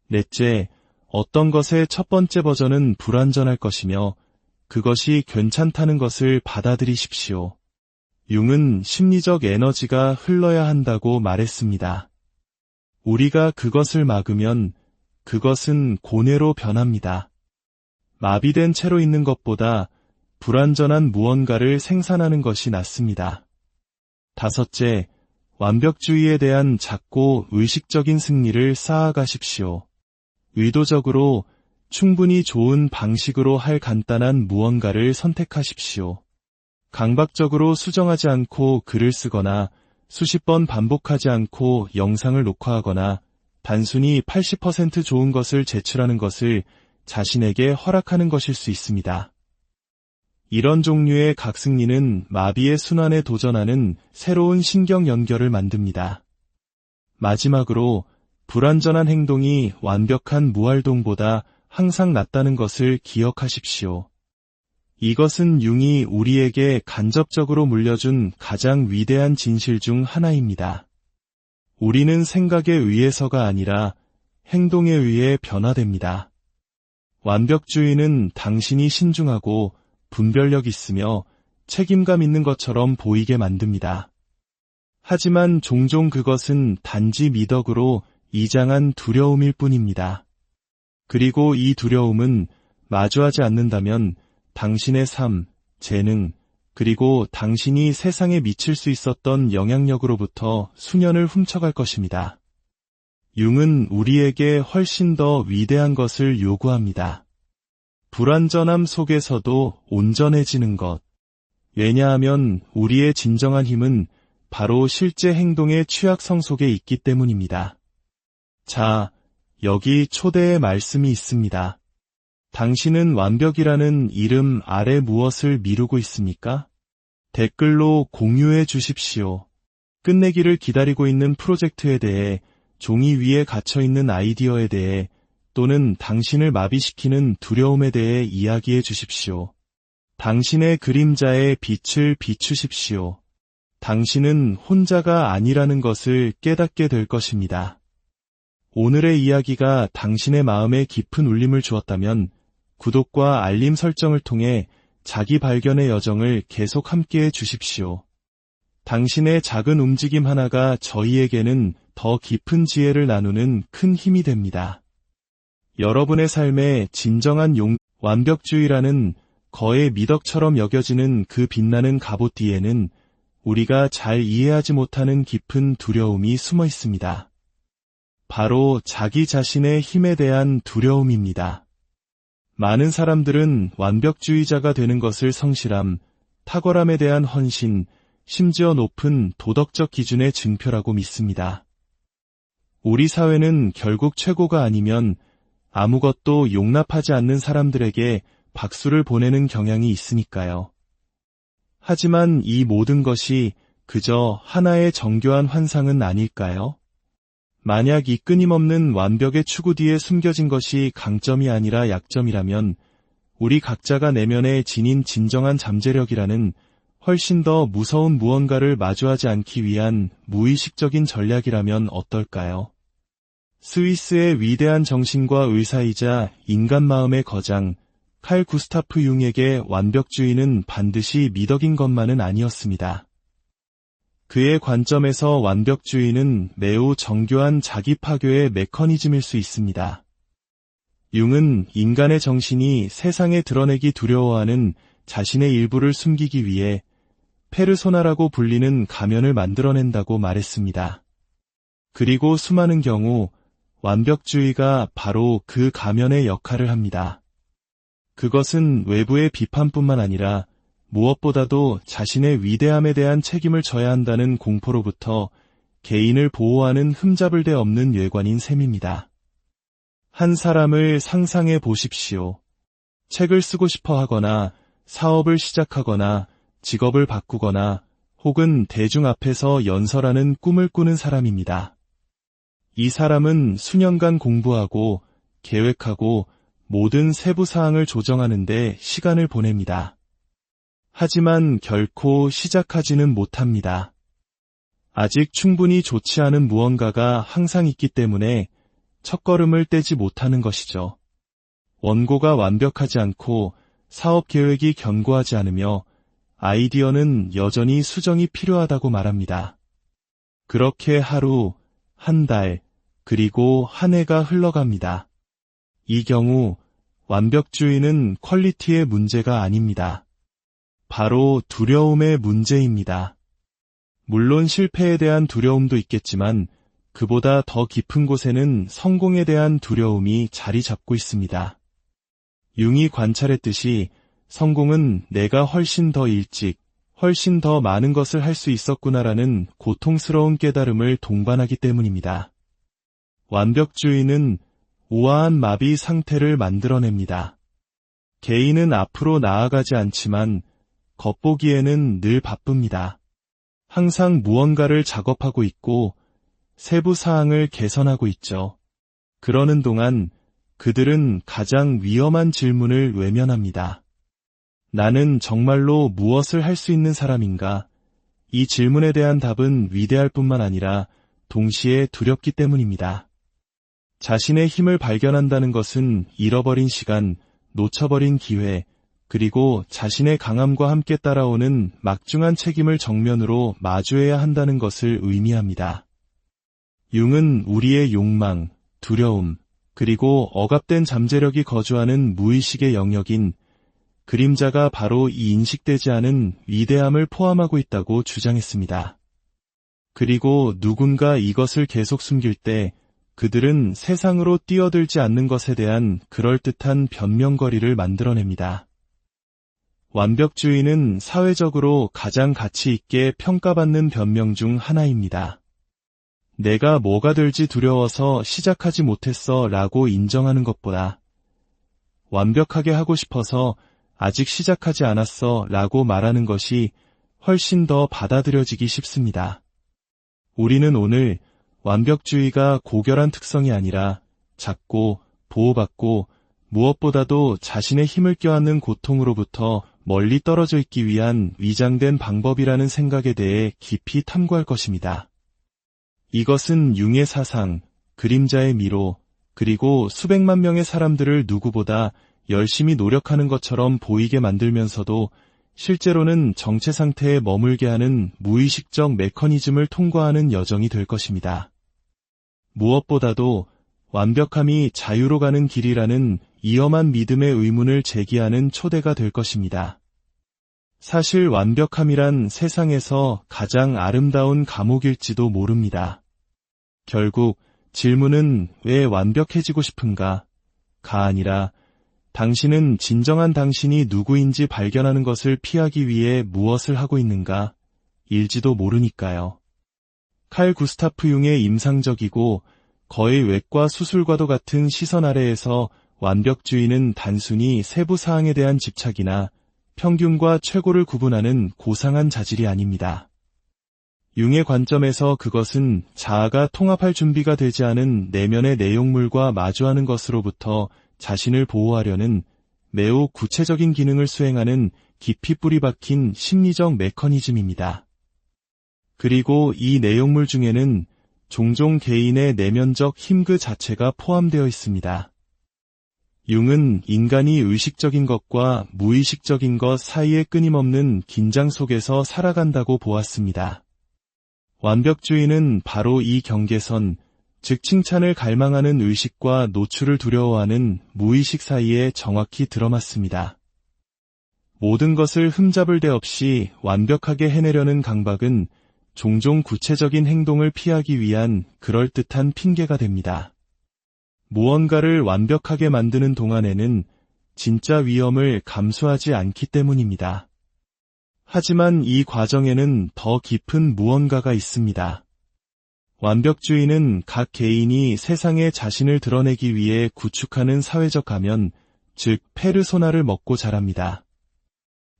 넷째, 어떤 것의 첫 번째 버전은 불완전할 것이며 그것이 괜찮다는 것을 받아들이십시오. 융은 심리적 에너지가 흘러야 한다고 말했습니다. 우리가 그것을 막으면 그것은 고뇌로 변합니다. 마비된 채로 있는 것보다 불완전한 무언가를 생산하는 것이 낫습니다. 다섯째, 완벽주의에 대한 작고 의식적인 승리를 쌓아가십시오. 의도적으로 충분히 좋은 방식으로 할 간단한 무언가를 선택하십시오. 강박적으로 수정하지 않고 글을 쓰거나 수십 번 반복하지 않고 영상을 녹화하거나 단순히 80% 좋은 것을 제출하는 것을 자신에게 허락하는 것일 수 있습니다. 이런 종류의 각승리는 마비의 순환에 도전하는 새로운 신경 연결을 만듭니다. 마지막으로 불완전한 행동이 완벽한 무활동보다 항상 낫다는 것을 기억하십시오. 이것은 융이 우리에게 간접적으로 물려준 가장 위대한 진실 중 하나입니다. 우리는 생각에 의해서가 아니라 행동에 의해 변화됩니다. 완벽주의는 당신이 신중하고 분별력 있으며 책임감 있는 것처럼 보이게 만듭니다. 하지만 종종 그것은 단지 미덕으로 이장한 두려움일 뿐입니다. 그리고 이 두려움은 마주하지 않는다면 당신의 삶, 재능, 그리고 당신이 세상에 미칠 수 있었던 영향력으로부터 수년을 훔쳐갈 것입니다. 융은 우리에게 훨씬 더 위대한 것을 요구합니다. 불완전함 속에서도 온전해지는 것. 왜냐하면 우리의 진정한 힘은 바로 실제 행동의 취약성 속에 있기 때문입니다. 자, 여기 초대의 말씀이 있습니다. 당신은 완벽이라는 이름 아래 무엇을 미루고 있습니까? 댓글로 공유해 주십시오. 끝내기를 기다리고 있는 프로젝트에 대해, 종이 위에 갇혀있는 아이디어에 대해, 또는 당신을 마비시키는 두려움에 대해 이야기해 주십시오. 당신의 그림자에 빛을 비추십시오. 당신은 혼자가 아니라는 것을 깨닫게 될 것입니다. 오늘의 이야기가 당신의 마음에 깊은 울림을 주었다면 구독과 알림 설정을 통해 자기 발견의 여정을 계속 함께해 주십시오. 당신의 작은 움직임 하나가 저희에게는 더 깊은 지혜를 나누는 큰 힘이 됩니다. 여러분의 삶에 진정한 완벽주의라는 거의 미덕처럼 여겨지는 그 빛나는 갑옷 뒤에는 우리가 잘 이해하지 못하는 깊은 두려움이 숨어 있습니다. 바로 자기 자신의 힘에 대한 두려움입니다. 많은 사람들은 완벽주의자가 되는 것을 성실함, 탁월함에 대한 헌신, 심지어 높은 도덕적 기준의 증표라고 믿습니다. 우리 사회는 결국 최고가 아니면 아무것도 용납하지 않는 사람들에게 박수를 보내는 경향이 있으니까요. 하지만 이 모든 것이 그저 하나의 정교한 환상은 아닐까요? 만약 이 끊임없는 완벽의 추구 뒤에 숨겨진 것이 강점이 아니라 약점이라면 우리 각자가 내면에 지닌 진정한 잠재력이라는 훨씬 더 무서운 무언가를 마주하지 않기 위한 무의식적인 전략이라면 어떨까요? 스위스의 위대한 정신과 의사이자 인간 마음의 거장 칼 구스타프 융에게 완벽주의는 반드시 미덕인 것만은 아니었습니다. 그의 관점에서 완벽주의는 매우 정교한 자기 파괴의 메커니즘일 수 있습니다. 융은 인간의 정신이 세상에 드러내기 두려워하는 자신의 일부를 숨기기 위해 페르소나라고 불리는 가면을 만들어낸다고 말했습니다. 그리고 수많은 경우 완벽주의가 바로 그 가면의 역할을 합니다. 그것은 외부의 비판뿐만 아니라 무엇보다도 자신의 위대함에 대한 책임을 져야 한다는 공포로부터 개인을 보호하는 흠잡을 데 없는 외관인 셈입니다. 한 사람을 상상해 보십시오. 책을 쓰고 싶어 하거나 사업을 시작하거나 직업을 바꾸거나 혹은 대중 앞에서 연설하는 꿈을 꾸는 사람입니다. 이 사람은 수년간 공부하고 계획하고 모든 세부 사항을 조정하는데 시간을 보냅니다. 하지만 결코 시작하지는 못합니다. 아직 충분히 좋지 않은 무언가가 항상 있기 때문에 첫걸음을 떼지 못하는 것이죠. 원고가 완벽하지 않고 사업 계획이 견고하지 않으며 아이디어는 여전히 수정이 필요하다고 말합니다. 그렇게 하루, 한 달, 그리고 한 해가 흘러갑니다. 이 경우 완벽주의는 퀄리티의 문제가 아닙니다. 바로 두려움의 문제입니다. 물론 실패에 대한 두려움도 있겠지만 그보다 더 깊은 곳에는 성공에 대한 두려움이 자리 잡고 있습니다. 융이 관찰했듯이 성공은 내가 훨씬 더 일찍, 훨씬 더 많은 것을 할 수 있었구나라는 고통스러운 깨달음을 동반하기 때문입니다. 완벽주의는 우아한 마비 상태를 만들어냅니다. 개인은 앞으로 나아가지 않지만 겉보기에는 늘 바쁩니다. 항상 무언가를 작업하고 있고 세부 사항을 개선하고 있죠. 그러는 동안 그들은 가장 위험한 질문을 외면합니다. 나는 정말로 무엇을 할 수 있는 사람인가? 이 질문에 대한 답은 위대할 뿐만 아니라 동시에 두렵기 때문입니다. 자신의 힘을 발견한다는 것은 잃어버린 시간, 놓쳐버린 기회, 그리고 자신의 강함과 함께 따라오는 막중한 책임을 정면으로 마주해야 한다는 것을 의미합니다. 융은 우리의 욕망, 두려움, 그리고 억압된 잠재력이 거주하는 무의식의 영역인 그림자가 바로 이 인식되지 않은 위대함을 포함하고 있다고 주장했습니다. 그리고 누군가 이것을 계속 숨길 때 그들은 세상으로 뛰어들지 않는 것에 대한 그럴듯한 변명거리를 만들어냅니다. 완벽주의는 사회적으로 가장 가치 있게 평가받는 변명 중 하나입니다. 내가 뭐가 될지 두려워서 시작하지 못했어 라고 인정하는 것보다 완벽하게 하고 싶어서 아직 시작하지 않았어 라고 말하는 것이 훨씬 더 받아들여지기 쉽습니다. 우리는 오늘 완벽주의가 고결한 특성이 아니라 작고 보호받고 무엇보다도 자신의 힘을 껴안는 고통으로부터 멀리 떨어져 있기 위한 위장된 방법이라는 생각에 대해 깊이 탐구할 것입니다. 이것은 융의 사상, 그림자의 미로, 그리고 수백만 명의 사람들을 누구보다 열심히 노력하는 것처럼 보이게 만들면서도 실제로는 정체 상태에 머물게 하는 무의식적 메커니즘을 통과하는 여정이 될 것입니다. 무엇보다도 완벽함이 자유로 가는 길이라는 위험한 믿음의 의문을 제기하는 초대가 될 것입니다. 사실 완벽함이란 세상에서 가장 아름다운 감옥일지도 모릅니다. 결국 질문은 왜 완벽해지고 싶은가? 가 아니라 당신은 진정한 당신이 누구인지 발견하는 것을 피하기 위해 무엇을 하고 있는가? 일지도 모르니까요. 칼 구스타프 융의 임상적이고 거의 외과 수술과도 같은 시선 아래에서 완벽주의는 단순히 세부 사항에 대한 집착이나 평균과 최고를 구분하는 고상한 자질이 아닙니다. 융의 관점에서 그것은 자아가 통합할 준비가 되지 않은 내면의 내용물과 마주하는 것으로부터 자신을 보호하려는 매우 구체적인 기능을 수행하는 깊이 뿌리 박힌 심리적 메커니즘입니다. 그리고 이 내용물 중에는 종종 개인의 내면적 힘 그 자체가 포함되어 있습니다. 융은 인간이 의식적인 것과 무의식적인 것 사이의 끊임없는 긴장 속에서 살아간다고 보았습니다. 완벽주의는 바로 이 경계선, 즉 칭찬을 갈망하는 의식과 노출을 두려워하는 무의식 사이에 정확히 들어맞습니다. 모든 것을 흠잡을 데 없이 완벽하게 해내려는 강박은 종종 구체적인 행동을 피하기 위한 그럴듯한 핑계가 됩니다. 무언가를 완벽하게 만드는 동안에는 진짜 위험을 감수하지 않기 때문입니다. 하지만 이 과정에는 더 깊은 무언가가 있습니다. 완벽주의는 각 개인이 세상에 자신을 드러내기 위해 구축하는 사회적 가면, 즉 페르소나를 먹고 자랍니다.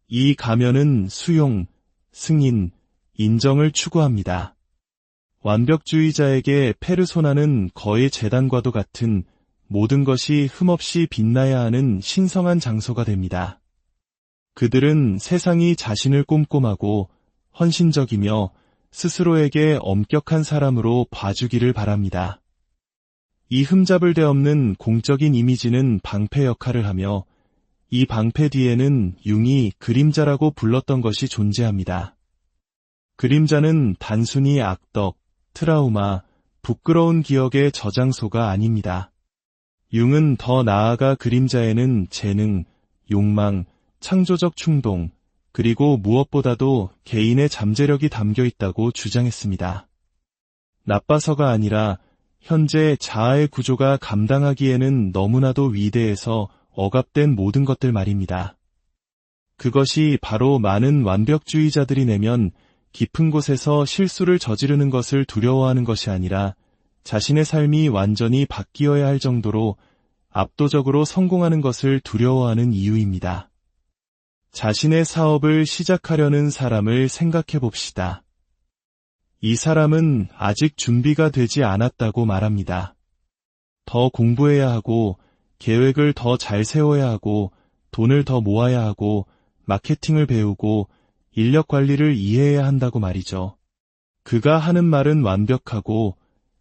이 가면은 수용, 승인, 인정을 추구합니다. 완벽주의자에게 페르소나는 거의 제단과도 같은 모든 것이 흠없이 빛나야 하는 신성한 장소가 됩니다. 그들은 세상이 자신을 꼼꼼하고 헌신적이며 스스로에게 엄격한 사람으로 봐주기를 바랍니다. 이 흠잡을 데 없는 공적인 이미지는 방패 역할을 하며 이 방패 뒤에는 융이 그림자라고 불렀던 것이 존재합니다. 그림자는 단순히 악덕, 트라우마, 부끄러운 기억의 저장소가 아닙니다. 융은 더 나아가 그림자에는 재능, 욕망, 창조적 충동, 그리고 무엇보다도 개인의 잠재력이 담겨 있다고 주장했습니다. 나빠서가 아니라 현재 자아의 구조가 감당하기에는 너무나도 위대해서 억압된 모든 것들 말입니다. 그것이 바로 많은 완벽주의자들이 내면 깊은 곳에서 실수를 저지르는 것을 두려워하는 것이 아니라 자신의 삶이 완전히 바뀌어야 할 정도로 압도적으로 성공하는 것을 두려워하는 이유입니다. 자신의 사업을 시작하려는 사람을 생각해 봅시다. 이 사람은 아직 준비가 되지 않았다고 말합니다. 더 공부해야 하고, 계획을 더 잘 세워야 하고, 돈을 더 모아야 하고, 마케팅을 배우고, 인력 관리를 이해해야 한다고 말이죠. 그가 하는 말은 완벽하고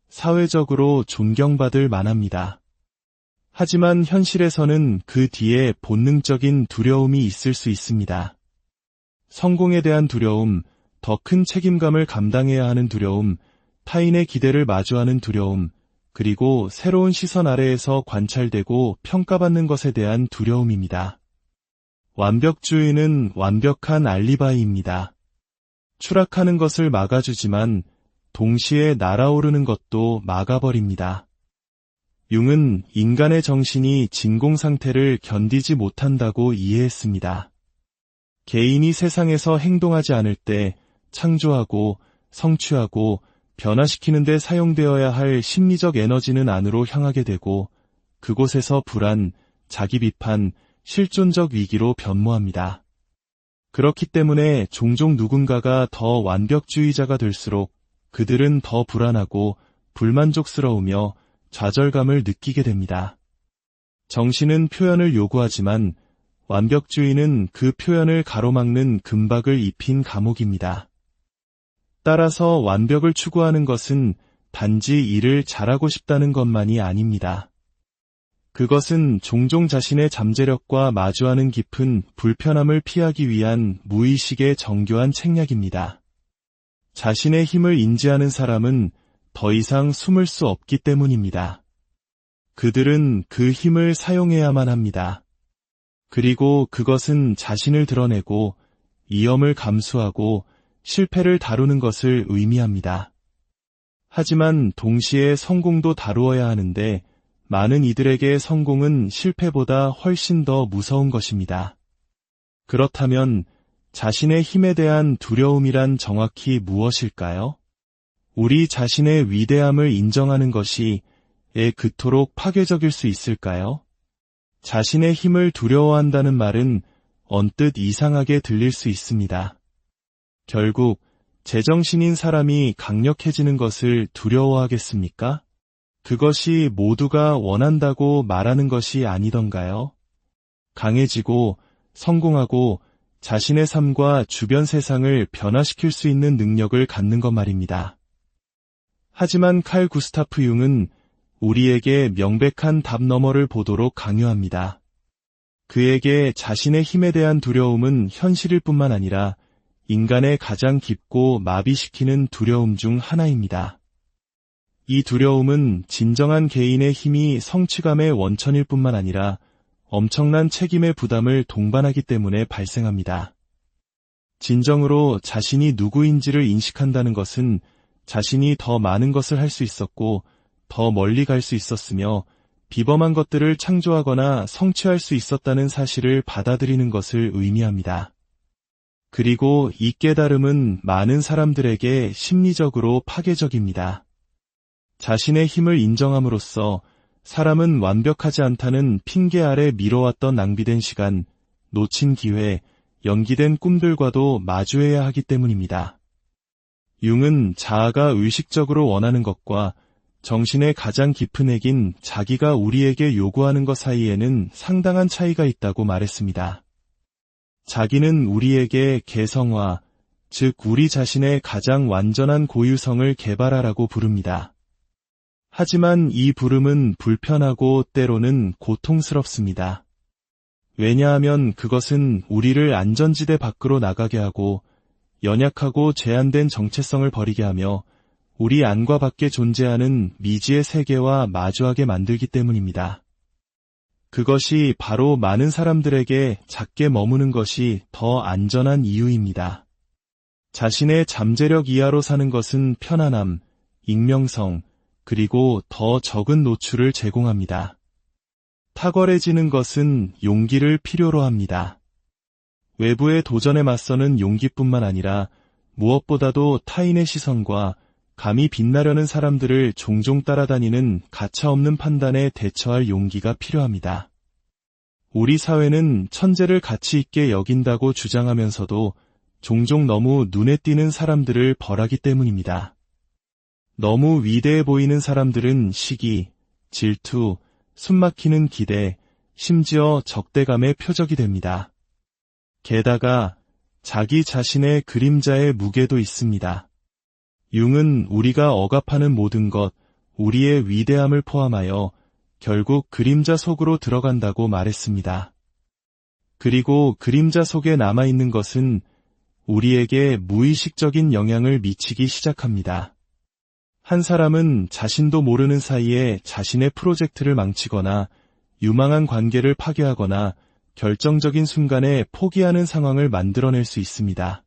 사회적으로 존경받을 만합니다. 하지만 현실에서는 그 뒤에 본능적인 두려움이 있을 수 있습니다. 성공에 대한 두려움, 더 큰 책임감을 감당해야 하는 두려움, 타인의 기대를 마주하는 두려움, 그리고 새로운 시선 아래에서 관찰되고 평가받는 것에 대한 두려움입니다. 완벽주의는 완벽한 알리바이입니다. 추락하는 것을 막아주지만 동시에 날아오르는 것도 막아버립니다. 융은 인간의 정신이 진공 상태를 견디지 못한다고 이해했습니다. 개인이 세상에서 행동하지 않을 때 창조하고 성취하고 변화시키는 데 사용되어야 할 심리적 에너지는 안으로 향하게 되고 그곳에서 불안, 자기 비판, 실존적 위기로 변모합니다. 그렇기 때문에 종종 누군가가 더 완벽주의자가 될수록 그들은 더 불안하고 불만족스러우며 좌절감을 느끼게 됩니다. 정신은 표현을 요구하지만 완벽주의는 그 표현을 가로막는 금박을 입힌 감옥입니다. 따라서 완벽을 추구하는 것은 단지 일을 잘하고 싶다는 것만이 아닙니다. 그것은 종종 자신의 잠재력과 마주하는 깊은 불편함을 피하기 위한 무의식의 정교한 책략입니다. 자신의 힘을 인지하는 사람은 더 이상 숨을 수 없기 때문입니다. 그들은 그 힘을 사용해야만 합니다. 그리고 그것은 자신을 드러내고 위험을 감수하고 실패를 다루는 것을 의미합니다. 하지만 동시에 성공도 다루어야 하는데 많은 이들에게 성공은 실패보다 훨씬 더 무서운 것입니다. 그렇다면 자신의 힘에 대한 두려움이란 정확히 무엇일까요? 우리 자신의 위대함을 인정하는 것이 그토록 파괴적일 수 있을까요? 자신의 힘을 두려워한다는 말은 언뜻 이상하게 들릴 수 있습니다. 결국 제정신인 사람이 강력해지는 것을 두려워하겠습니까? 그것이 모두가 원한다고 말하는 것이 아니던가요? 강해지고 성공하고 자신의 삶과 주변 세상을 변화시킬 수 있는 능력을 갖는 것 말입니다. 하지만 칼 구스타프 융은 우리에게 명백한 답 너머를 보도록 강요합니다. 그에게 자신의 힘에 대한 두려움은 현실일 뿐만 아니라 인간의 가장 깊고 마비시키는 두려움 중 하나입니다. 이 두려움은 진정한 개인의 힘이 성취감의 원천일 뿐만 아니라 엄청난 책임의 부담을 동반하기 때문에 발생합니다. 진정으로 자신이 누구인지를 인식한다는 것은 자신이 더 많은 것을 할 수 있었고 더 멀리 갈 수 있었으며 비범한 것들을 창조하거나 성취할 수 있었다는 사실을 받아들이는 것을 의미합니다. 그리고 이 깨달음은 많은 사람들에게 심리적으로 파괴적입니다. 자신의 힘을 인정함으로써 사람은 완벽하지 않다는 핑계 아래 미뤄왔던 낭비된 시간, 놓친 기회, 연기된 꿈들과도 마주해야 하기 때문입니다. 융은 자아가 의식적으로 원하는 것과 정신의 가장 깊은 핵인 자기가 우리에게 요구하는 것 사이에는 상당한 차이가 있다고 말했습니다. 자기는 우리에게 개성화, 즉 우리 자신의 가장 완전한 고유성을 개발하라고 부릅니다. 하지만 이 부름은 불편하고 때로는 고통스럽습니다. 왜냐하면 그것은 우리를 안전지대 밖으로 나가게 하고 연약하고 제한된 정체성을 버리게 하며 우리 안과 밖에 존재하는 미지의 세계와 마주하게 만들기 때문입니다. 그것이 바로 많은 사람들에게 작게 머무는 것이 더 안전한 이유입니다. 자신의 잠재력 이하로 사는 것은 편안함, 익명성, 그리고 더 적은 노출을 제공합니다. 탁월해지는 것은 용기를 필요로 합니다. 외부의 도전에 맞서는 용기뿐만 아니라 무엇보다도 타인의 시선과 감히 빛나려는 사람들을 종종 따라다니는 가차없는 판단에 대처할 용기가 필요합니다. 우리 사회는 천재를 가치 있게 여긴다고 주장하면서도 종종 너무 눈에 띄는 사람들을 벌하기 때문입니다. 너무 위대해 보이는 사람들은 시기, 질투, 숨막히는 기대, 심지어 적대감의 표적이 됩니다. 게다가 자기 자신의 그림자의 무게도 있습니다. 융은 우리가 억압하는 모든 것, 우리의 위대함을 포함하여 결국 그림자 속으로 들어간다고 말했습니다. 그리고 그림자 속에 남아있는 것은 우리에게 무의식적인 영향을 미치기 시작합니다. 한 사람은 자신도 모르는 사이에 자신의 프로젝트를 망치거나 유망한 관계를 파괴하거나 결정적인 순간에 포기하는 상황을 만들어낼 수 있습니다.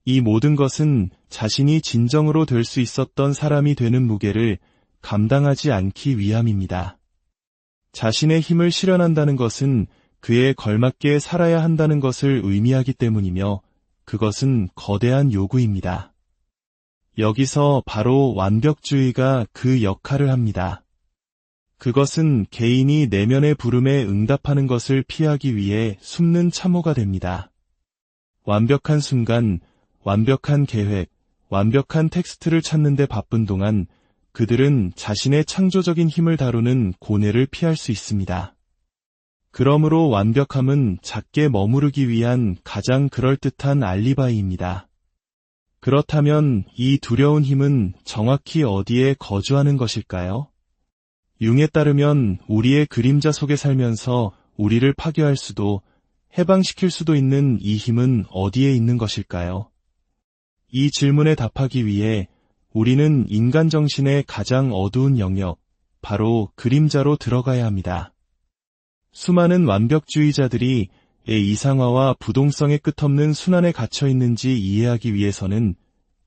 이 모든 것은 자신이 진정으로 될 수 있었던 사람이 되는 무게를 감당하지 않기 위함입니다. 자신의 힘을 실현한다는 것은 그에 걸맞게 살아야 한다는 것을 의미하기 때문이며 그것은 거대한 요구입니다. 여기서 바로 완벽주의가 그 역할을 합니다. 그것은 개인이 내면의 부름에 응답하는 것을 피하기 위해 숨는 참호가 됩니다. 완벽한 순간, 완벽한 계획, 완벽한 텍스트를 찾는 데 바쁜 동안 그들은 자신의 창조적인 힘을 다루는 고뇌를 피할 수 있습니다. 그러므로 완벽함은 작게 머무르기 위한 가장 그럴듯한 알리바이입니다. 그렇다면 이 두려운 힘은 정확히 어디에 거주하는 것일까요? 융에 따르면 우리의 그림자 속에 살면서 우리를 파괴할 수도 해방시킬 수도 있는 이 힘은 어디에 있는 것일까요? 이 질문에 답하기 위해 우리는 인간 정신의 가장 어두운 영역, 바로 그림자로 들어가야 합니다. 수많은 완벽주의자들이 이상화와 부동성의 끝없는 순환에 갇혀 있는지 이해하기 위해서는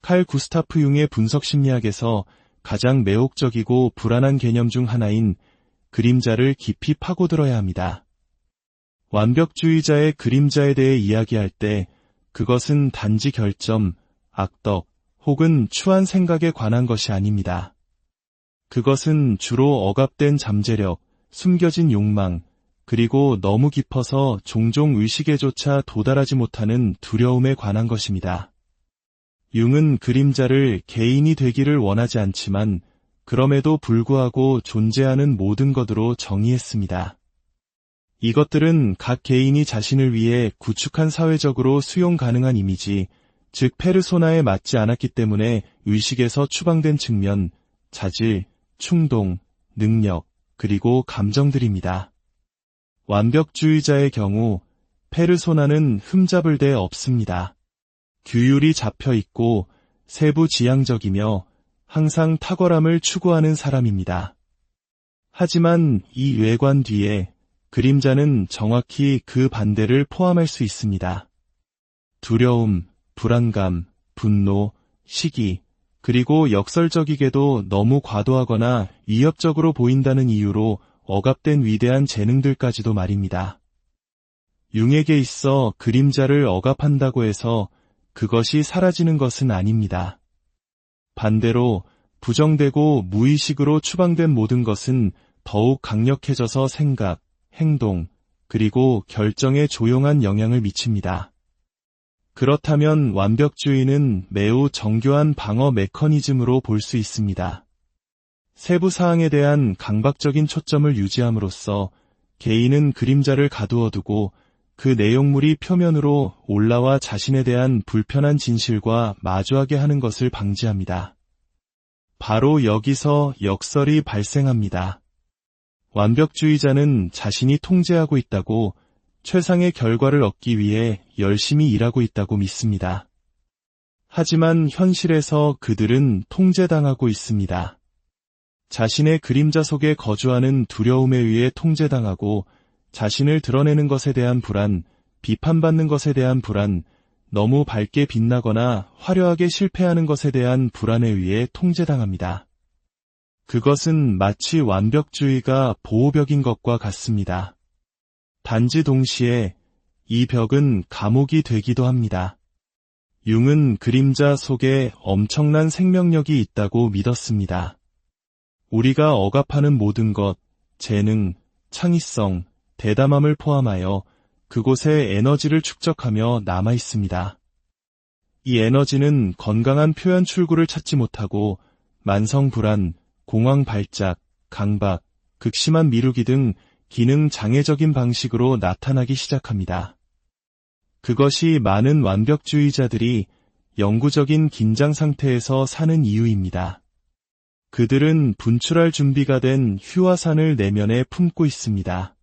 칼 구스타프 융의 분석 심리학에서 가장 매혹적이고 불안한 개념 중 하나인 그림자를 깊이 파고들어야 합니다. 완벽주의자의 그림자에 대해 이야기할 때 그것은 단지 결점, 악덕 혹은 추한 생각에 관한 것이 아닙니다. 그것은 주로 억압된 잠재력, 숨겨진 욕망, 그리고 너무 깊어서 종종 의식에조차 도달하지 못하는 두려움에 관한 것입니다. 융은 그림자를 개인이 되기를 원하지 않지만 그럼에도 불구하고 존재하는 모든 것으로 정의했습니다. 이것들은 각 개인이 자신을 위해 구축한 사회적으로 수용 가능한 이미지, 즉 페르소나에 맞지 않았기 때문에 의식에서 추방된 측면, 자질, 충동, 능력, 그리고 감정들입니다. 완벽주의자의 경우 페르소나는 흠잡을 데 없습니다. 규율이 잡혀 있고 세부 지향적이며 항상 탁월함을 추구하는 사람입니다. 하지만 이 외관 뒤에 그림자는 정확히 그 반대를 포함할 수 있습니다. 두려움, 불안감, 분노, 시기, 그리고 역설적이게도 너무 과도하거나 위협적으로 보인다는 이유로 억압된 위대한 재능들까지도 말입니다. 융에게 있어 그림자를 억압한다고 해서 그것이 사라지는 것은 아닙니다. 반대로 부정되고 무의식으로 추방된 모든 것은 더욱 강력해져서 생각, 행동, 그리고 결정에 조용한 영향을 미칩니다. 그렇다면 완벽주의는 매우 정교한 방어 메커니즘으로 볼 수 있습니다. 세부 사항에 대한 강박적인 초점을 유지함으로써 개인은 그림자를 가두어두고 그 내용물이 표면으로 올라와 자신에 대한 불편한 진실과 마주하게 하는 것을 방지합니다. 바로 여기서 역설이 발생합니다. 완벽주의자는 자신이 통제하고 있다고, 최상의 결과를 얻기 위해 열심히 일하고 있다고 믿습니다. 하지만 현실에서 그들은 통제당하고 있습니다. 자신의 그림자 속에 거주하는 두려움에 의해 통제당하고 자신을 드러내는 것에 대한 불안, 비판받는 것에 대한 불안, 너무 밝게 빛나거나 화려하게 실패하는 것에 대한 불안에 의해 통제당합니다. 그것은 마치 완벽주의가 보호벽인 것과 같습니다. 단지 동시에 이 벽은 감옥이 되기도 합니다. 융은 그림자 속에 엄청난 생명력이 있다고 믿었습니다. 우리가 억압하는 모든 것, 재능, 창의성, 대담함을 포함하여 그곳에 에너지를 축적하며 남아 있습니다. 이 에너지는 건강한 표현 출구를 찾지 못하고 만성 불안, 공황 발작, 강박, 극심한 미루기 등 기능 장애적인 방식으로 나타나기 시작합니다. 그것이 많은 완벽주의자들이 영구적인 긴장 상태에서 사는 이유입니다. 그들은 분출할 준비가 된 휴화산을 내면에 품고 있습니다.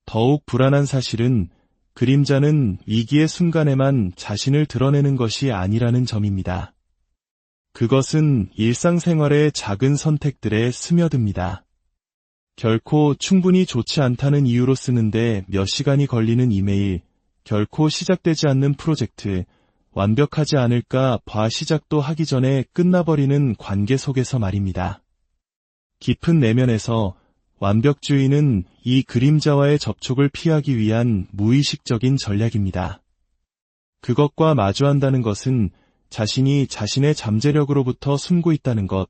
더욱 불안한 사실은 그림자는 위기의 순간에만 자신을 드러내는 것이 아니라는 점입니다. 그것은 일상생활의 작은 선택들에 스며듭니다. 결코 충분히 좋지 않다는 이유로 쓰는데 몇 시간이 걸리는 이메일, 결코 시작되지 않는 프로젝트, 완벽하지 않을까 봐 시작도 하기 전에 끝나버리는 관계 속에서 말입니다. 깊은 내면에서 완벽주의는 이 그림자와의 접촉을 피하기 위한 무의식적인 전략입니다. 그것과 마주한다는 것은 자신이 자신의 잠재력으로부터 숨고 있다는 것,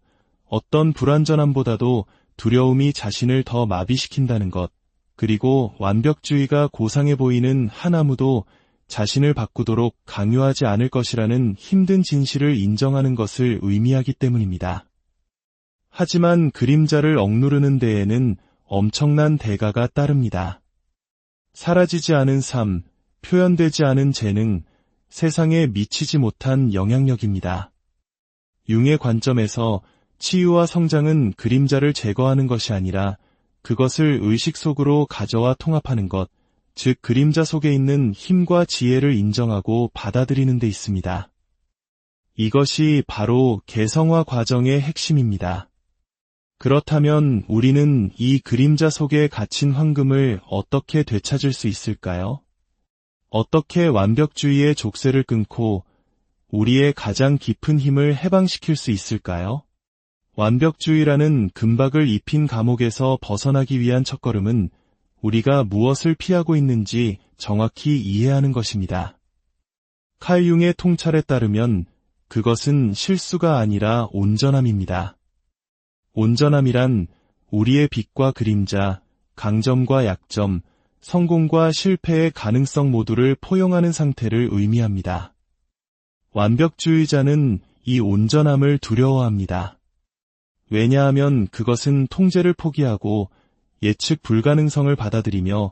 어떤 불완전함보다도 두려움이 자신을 더 마비시킨다는 것, 그리고 완벽주의가 고상해 보이는 한 아무도 자신을 바꾸도록 강요하지 않을 것이라는 힘든 진실을 인정하는 것을 의미하기 때문입니다. 하지만 그림자를 억누르는 데에는 엄청난 대가가 따릅니다. 사라지지 않은 삶, 표현되지 않은 재능, 세상에 미치지 못한 영향력입니다. 융의 관점에서 치유와 성장은 그림자를 제거하는 것이 아니라 그것을 의식 속으로 가져와 통합하는 것, 즉 그림자 속에 있는 힘과 지혜를 인정하고 받아들이는 데 있습니다. 이것이 바로 개성화 과정의 핵심입니다. 그렇다면 우리는 이 그림자 속에 갇힌 황금을 어떻게 되찾을 수 있을까요? 어떻게 완벽주의의 족쇄를 끊고 우리의 가장 깊은 힘을 해방시킬 수 있을까요? 완벽주의라는 금박을 입힌 감옥에서 벗어나기 위한 첫걸음은 우리가 무엇을 피하고 있는지 정확히 이해하는 것입니다. 칼 융의 통찰에 따르면 그것은 실수가 아니라 온전함입니다. 온전함이란 우리의 빛과 그림자, 강점과 약점, 성공과 실패의 가능성 모두를 포용하는 상태를 의미합니다. 완벽주의자는 이 온전함을 두려워합니다. 왜냐하면 그것은 통제를 포기하고 예측 불가능성을 받아들이며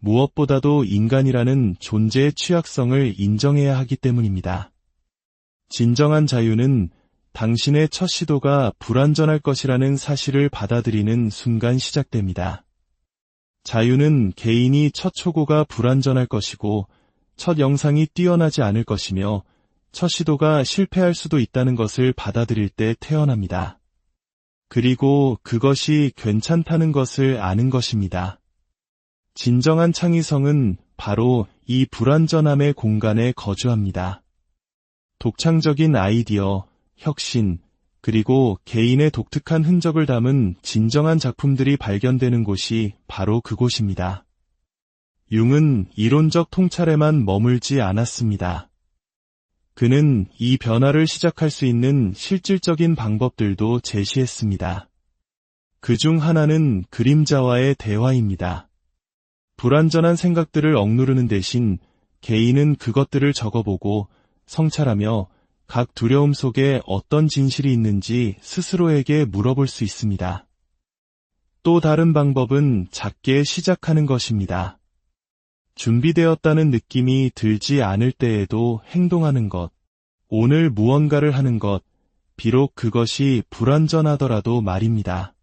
무엇보다도 인간이라는 존재의 취약성을 인정해야 하기 때문입니다. 진정한 자유는 당신의 첫 시도가 불완전할 것이라는 사실을 받아들이는 순간 시작됩니다. 자유는 개인이 첫 초고가 불완전할 것이고 첫 영상이 뛰어나지 않을 것이며 첫 시도가 실패할 수도 있다는 것을 받아들일 때 태어납니다. 그리고 그것이 괜찮다는 것을 아는 것입니다. 진정한 창의성은 바로 이 불완전함의 공간에 거주합니다. 독창적인 아이디어, 혁신, 그리고 개인의 독특한 흔적을 담은 진정한 작품들이 발견되는 곳이 바로 그곳입니다. 융은 이론적 통찰에만 머물지 않았습니다. 그는 이 변화를 시작할 수 있는 실질적인 방법들도 제시했습니다. 그 중 하나는 그림자와의 대화입니다. 불완전한 생각들을 억누르는 대신 개인은 그것들을 적어보고 성찰하며 각 두려움 속에 어떤 진실이 있는지 스스로에게 물어볼 수 있습니다. 또 다른 방법은 작게 시작하는 것입니다. 준비되었다는 느낌이 들지 않을 때에도 행동하는 것, 오늘 무언가를 하는 것, 비록 그것이 불완전하더라도 말입니다.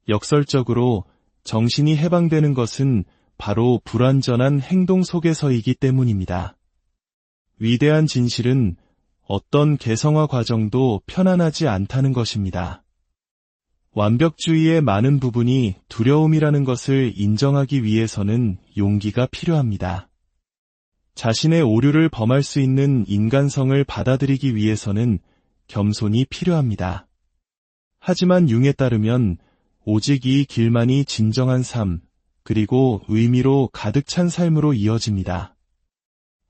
역설적으로 정신이 해방되는 것은 바로 불완전한 행동 속에서이기 때문입니다. 위대한 진실은 어떤 개성화 과정도 편안하지 않다는 것입니다. 완벽주의의 많은 부분이 두려움이라는 것을 인정하기 위해서는 용기가 필요합니다. 자신의 오류를 범할 수 있는 인간성을 받아들이기 위해서는 겸손이 필요합니다. 하지만 융에 따르면 오직 이 길만이 진정한 삶, 그리고 의미로 가득 찬 삶으로 이어집니다.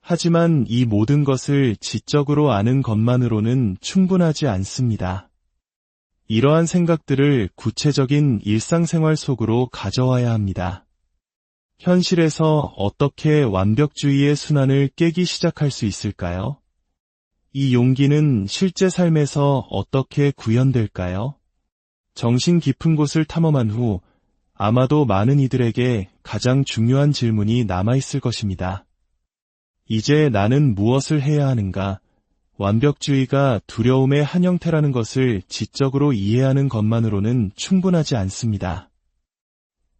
하지만 이 모든 것을 지적으로 아는 것만으로는 충분하지 않습니다. 이러한 생각들을 구체적인 일상생활 속으로 가져와야 합니다. 현실에서 어떻게 완벽주의의 순환을 깨기 시작할 수 있을까요? 이 용기는 실제 삶에서 어떻게 구현될까요? 정신 깊은 곳을 탐험한 후 아마도 많은 이들에게 가장 중요한 질문이 남아있을 것입니다. 이제 나는 무엇을 해야 하는가? 완벽주의가 두려움의 한 형태라는 것을 지적으로 이해하는 것만으로는 충분하지 않습니다.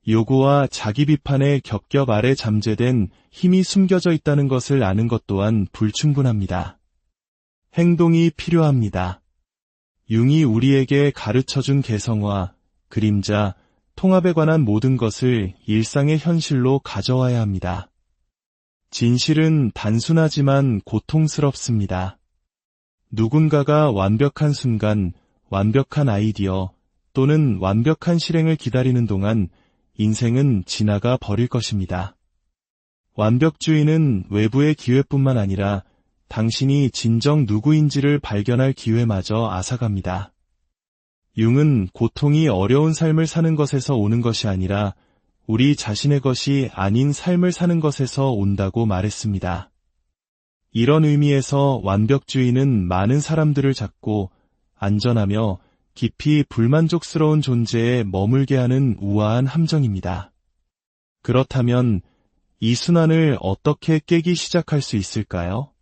요구와 자기 비판의 겹겹 아래 잠재된 힘이 숨겨져 있다는 것을 아는 것 또한 불충분합니다. 행동이 필요합니다. 융이 우리에게 가르쳐준 개성화, 그림자, 통합에 관한 모든 것을 일상의 현실로 가져와야 합니다. 진실은 단순하지만 고통스럽습니다. 누군가가 완벽한 순간, 완벽한 아이디어 또는 완벽한 실행을 기다리는 동안 인생은 지나가 버릴 것입니다. 완벽주의는 외부의 기회뿐만 아니라 당신이 진정 누구인지를 발견할 기회마저 앗아갑니다. 융은 고통이 어려운 삶을 사는 것에서 오는 것이 아니라 우리 자신의 것이 아닌 삶을 사는 것에서 온다고 말했습니다. 이런 의미에서 완벽주의는 많은 사람들을 잡고 안전하며 깊이 불만족스러운 존재에 머물게 하는 우아한 함정입니다. 그렇다면 이 순환을 어떻게 깨기 시작할 수 있을까요?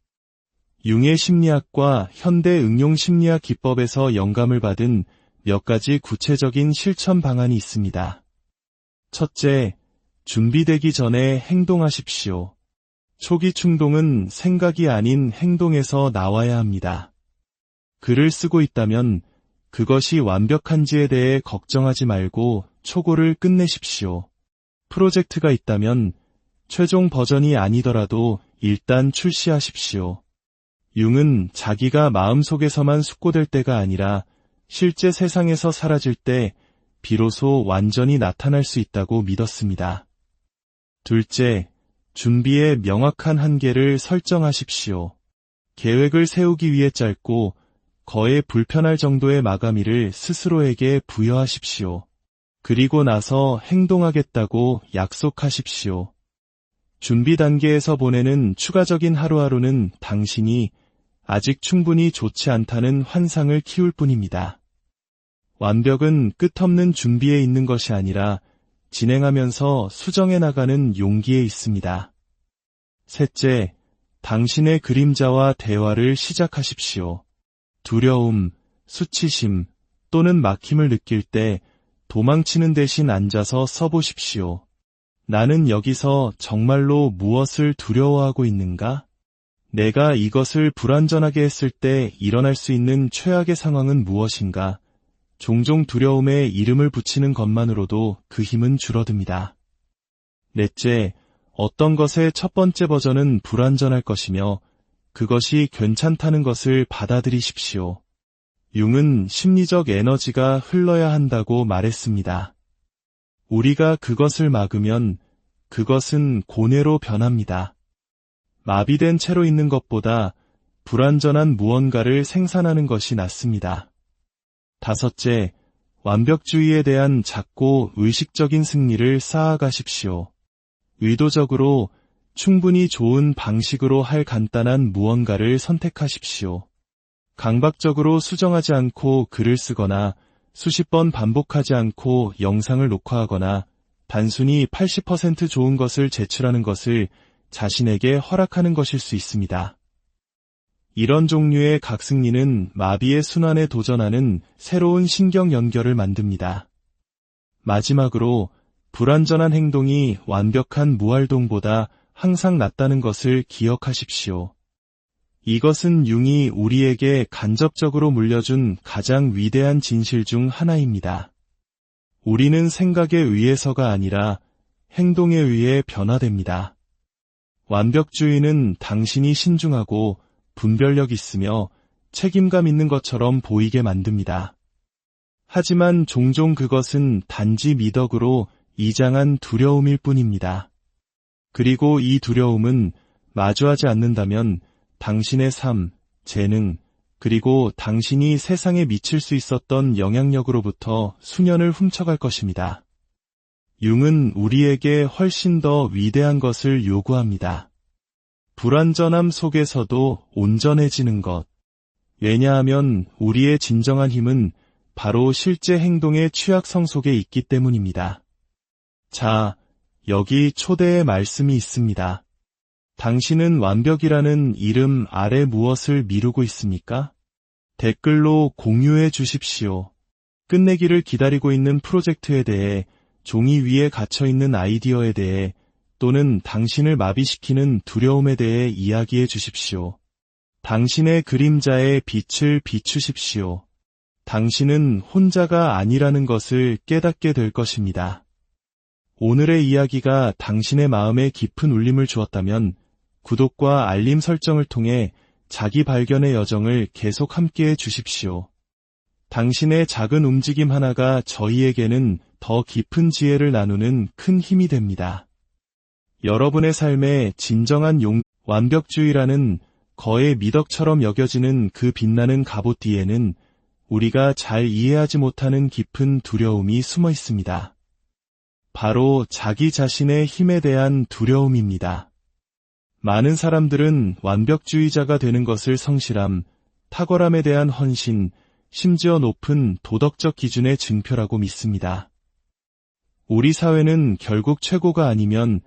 융의 심리학과 현대 응용 심리학 기법에서 영감을 받은 몇 가지 구체적인 실천 방안이 있습니다. 첫째, 준비되기 전에 행동하십시오. 초기 충동은 생각이 아닌 행동에서 나와야 합니다. 글을 쓰고 있다면 그것이 완벽한지에 대해 걱정하지 말고 초고를 끝내십시오. 프로젝트가 있다면 최종 버전이 아니더라도 일단 출시하십시오. 융은 자기가 마음속에서만 숙고될 때가 아니라 실제 세상에서 사라질 때 비로소 완전히 나타날 수 있다고 믿었습니다. 둘째, 준비의 명확한 한계를 설정하십시오. 계획을 세우기 위해 짧고 거의 불편할 정도의 마감일을 스스로에게 부여하십시오. 그리고 나서 행동하겠다고 약속하십시오. 준비 단계에서 보내는 추가적인 하루하루는 당신이 아직 충분히 좋지 않다는 환상을 키울 뿐입니다. 완벽은 끝없는 준비에 있는 것이 아니라 진행하면서 수정해 나가는 용기에 있습니다. 셋째, 당신의 그림자와 대화를 시작하십시오. 두려움, 수치심 또는 막힘을 느낄 때 도망치는 대신 앉아서 써보십시오. 나는 여기서 정말로 무엇을 두려워하고 있는가? 내가 이것을 불완전하게 했을 때 일어날 수 있는 최악의 상황은 무엇인가? 종종 두려움에 이름을 붙이는 것만으로도 그 힘은 줄어듭니다. 넷째, 어떤 것의 첫 번째 버전은 불완전할 것이며 그것이 괜찮다는 것을 받아들이십시오. 융은 심리적 에너지가 흘러야 한다고 말했습니다. 우리가 그것을 막으면 그것은 고뇌로 변합니다. 마비된 채로 있는 것보다 불완전한 무언가를 생산하는 것이 낫습니다. 다섯째, 완벽주의에 대한 작고 의식적인 승리를 쌓아가십시오. 의도적으로 충분히 좋은 방식으로 할 간단한 무언가를 선택하십시오. 강박적으로 수정하지 않고 글을 쓰거나 수십 번 반복하지 않고 영상을 녹화하거나 단순히 80% 좋은 것을 제출하는 것을 자신에게 허락하는 것일 수 있습니다. 이런 종류의 각승리는 마비의 순환에 도전하는 새로운 신경 연결을 만듭니다. 마지막으로 불완전한 행동이 완벽한 무활동보다 항상 낫다는 것을 기억하십시오. 이것은 융이 우리에게 간접적으로 물려준 가장 위대한 진실 중 하나입니다. 우리는 생각에 의해서가 아니라 행동에 의해 변화됩니다. 완벽주의는 당신이 신중하고 분별력 있으며 책임감 있는 것처럼 보이게 만듭니다. 하지만 종종 그것은 단지 미덕으로 이장한 두려움일 뿐입니다. 그리고 이 두려움은 마주하지 않는다면 당신의 삶, 재능, 그리고 당신이 세상에 미칠 수 있었던 영향력으로부터 수년을 훔쳐갈 것입니다. 융은 우리에게 훨씬 더 위대한 것을 요구합니다. 불완전함 속에서도 온전해지는 것. 왜냐하면 우리의 진정한 힘은 바로 실제 행동의 취약성 속에 있기 때문입니다. 자, 여기 초대의 말씀이 있습니다. 당신은 완벽이라는 이름 아래 무엇을 미루고 있습니까? 댓글로 공유해 주십시오. 끝내기를 기다리고 있는 프로젝트에 대해, 종이 위에 갇혀있는 아이디어에 대해, 또는 당신을 마비시키는 두려움에 대해 이야기해 주십시오. 당신의 그림자에 빛을 비추십시오. 당신은 혼자가 아니라는 것을 깨닫게 될 것입니다. 오늘의 이야기가 당신의 마음에 깊은 울림을 주었다면 구독과 알림 설정을 통해 자기 발견의 여정을 계속 함께해 주십시오. 당신의 작은 움직임 하나가 저희에게는 더 깊은 지혜를 나누는 큰 힘이 됩니다. 여러분의 삶에 진정한 완벽주의라는 거의 미덕처럼 여겨지는 그 빛나는 갑옷 뒤에는 우리가 잘 이해하지 못하는 깊은 두려움이 숨어 있습니다. 바로 자기 자신의 힘에 대한 두려움입니다. 많은 사람들은 완벽주의자가 되는 것을 성실함, 탁월함에 대한 헌신, 심지어 높은 도덕적 기준의 증표라고 믿습니다. 우리 사회는 결국 최고가 아니면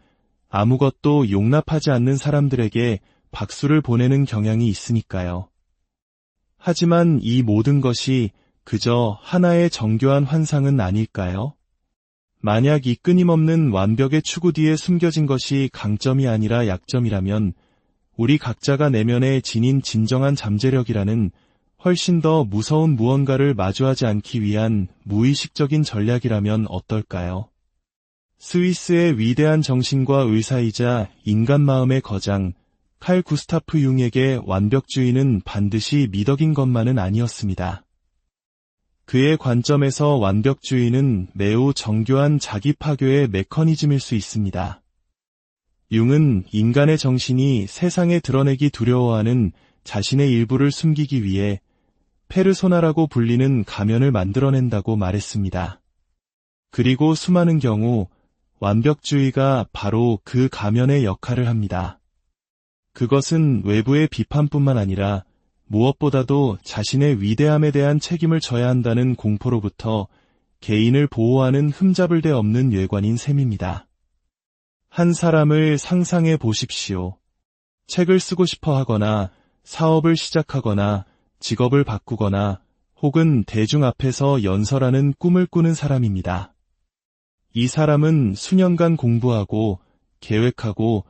아무것도 용납하지 않는 사람들에게 박수를 보내는 경향이 있으니까요. 하지만 이 모든 것이 그저 하나의 정교한 환상은 아닐까요? 만약 이 끊임없는 완벽의 추구 뒤에 숨겨진 것이 강점이 아니라 약점이라면 우리 각자가 내면에 지닌 진정한 잠재력이라는 훨씬 더 무서운 무언가를 마주하지 않기 위한 무의식적인 전략이라면 어떨까요? 스위스의 위대한 정신과 의사이자 인간 마음의 거장 칼 구스타프 융에게 완벽주의는 반드시 미덕인 것만은 아니었습니다. 그의 관점에서 완벽주의는 매우 정교한 자기 파괴의 메커니즘일 수 있습니다. 융은 인간의 정신이 세상에 드러내기 두려워하는 자신의 일부를 숨기기 위해 페르소나라고 불리는 가면을 만들어낸다고 말했습니다. 그리고 수많은 경우 완벽주의가 바로 그 가면의 역할을 합니다. 그것은 외부의 비판뿐만 아니라 무엇보다도 자신의 위대함에 대한 책임을 져야 한다는 공포로부터 개인을 보호하는 흠잡을 데 없는 외관인 셈입니다. 한 사람을 상상해 보십시오. 책을 쓰고 싶어 하거나 사업을 시작하거나 직업을 바꾸거나 혹은 대중 앞에서 연설하는 꿈을 꾸는 사람입니다. 이 사람은 수년간 공부하고 계획하고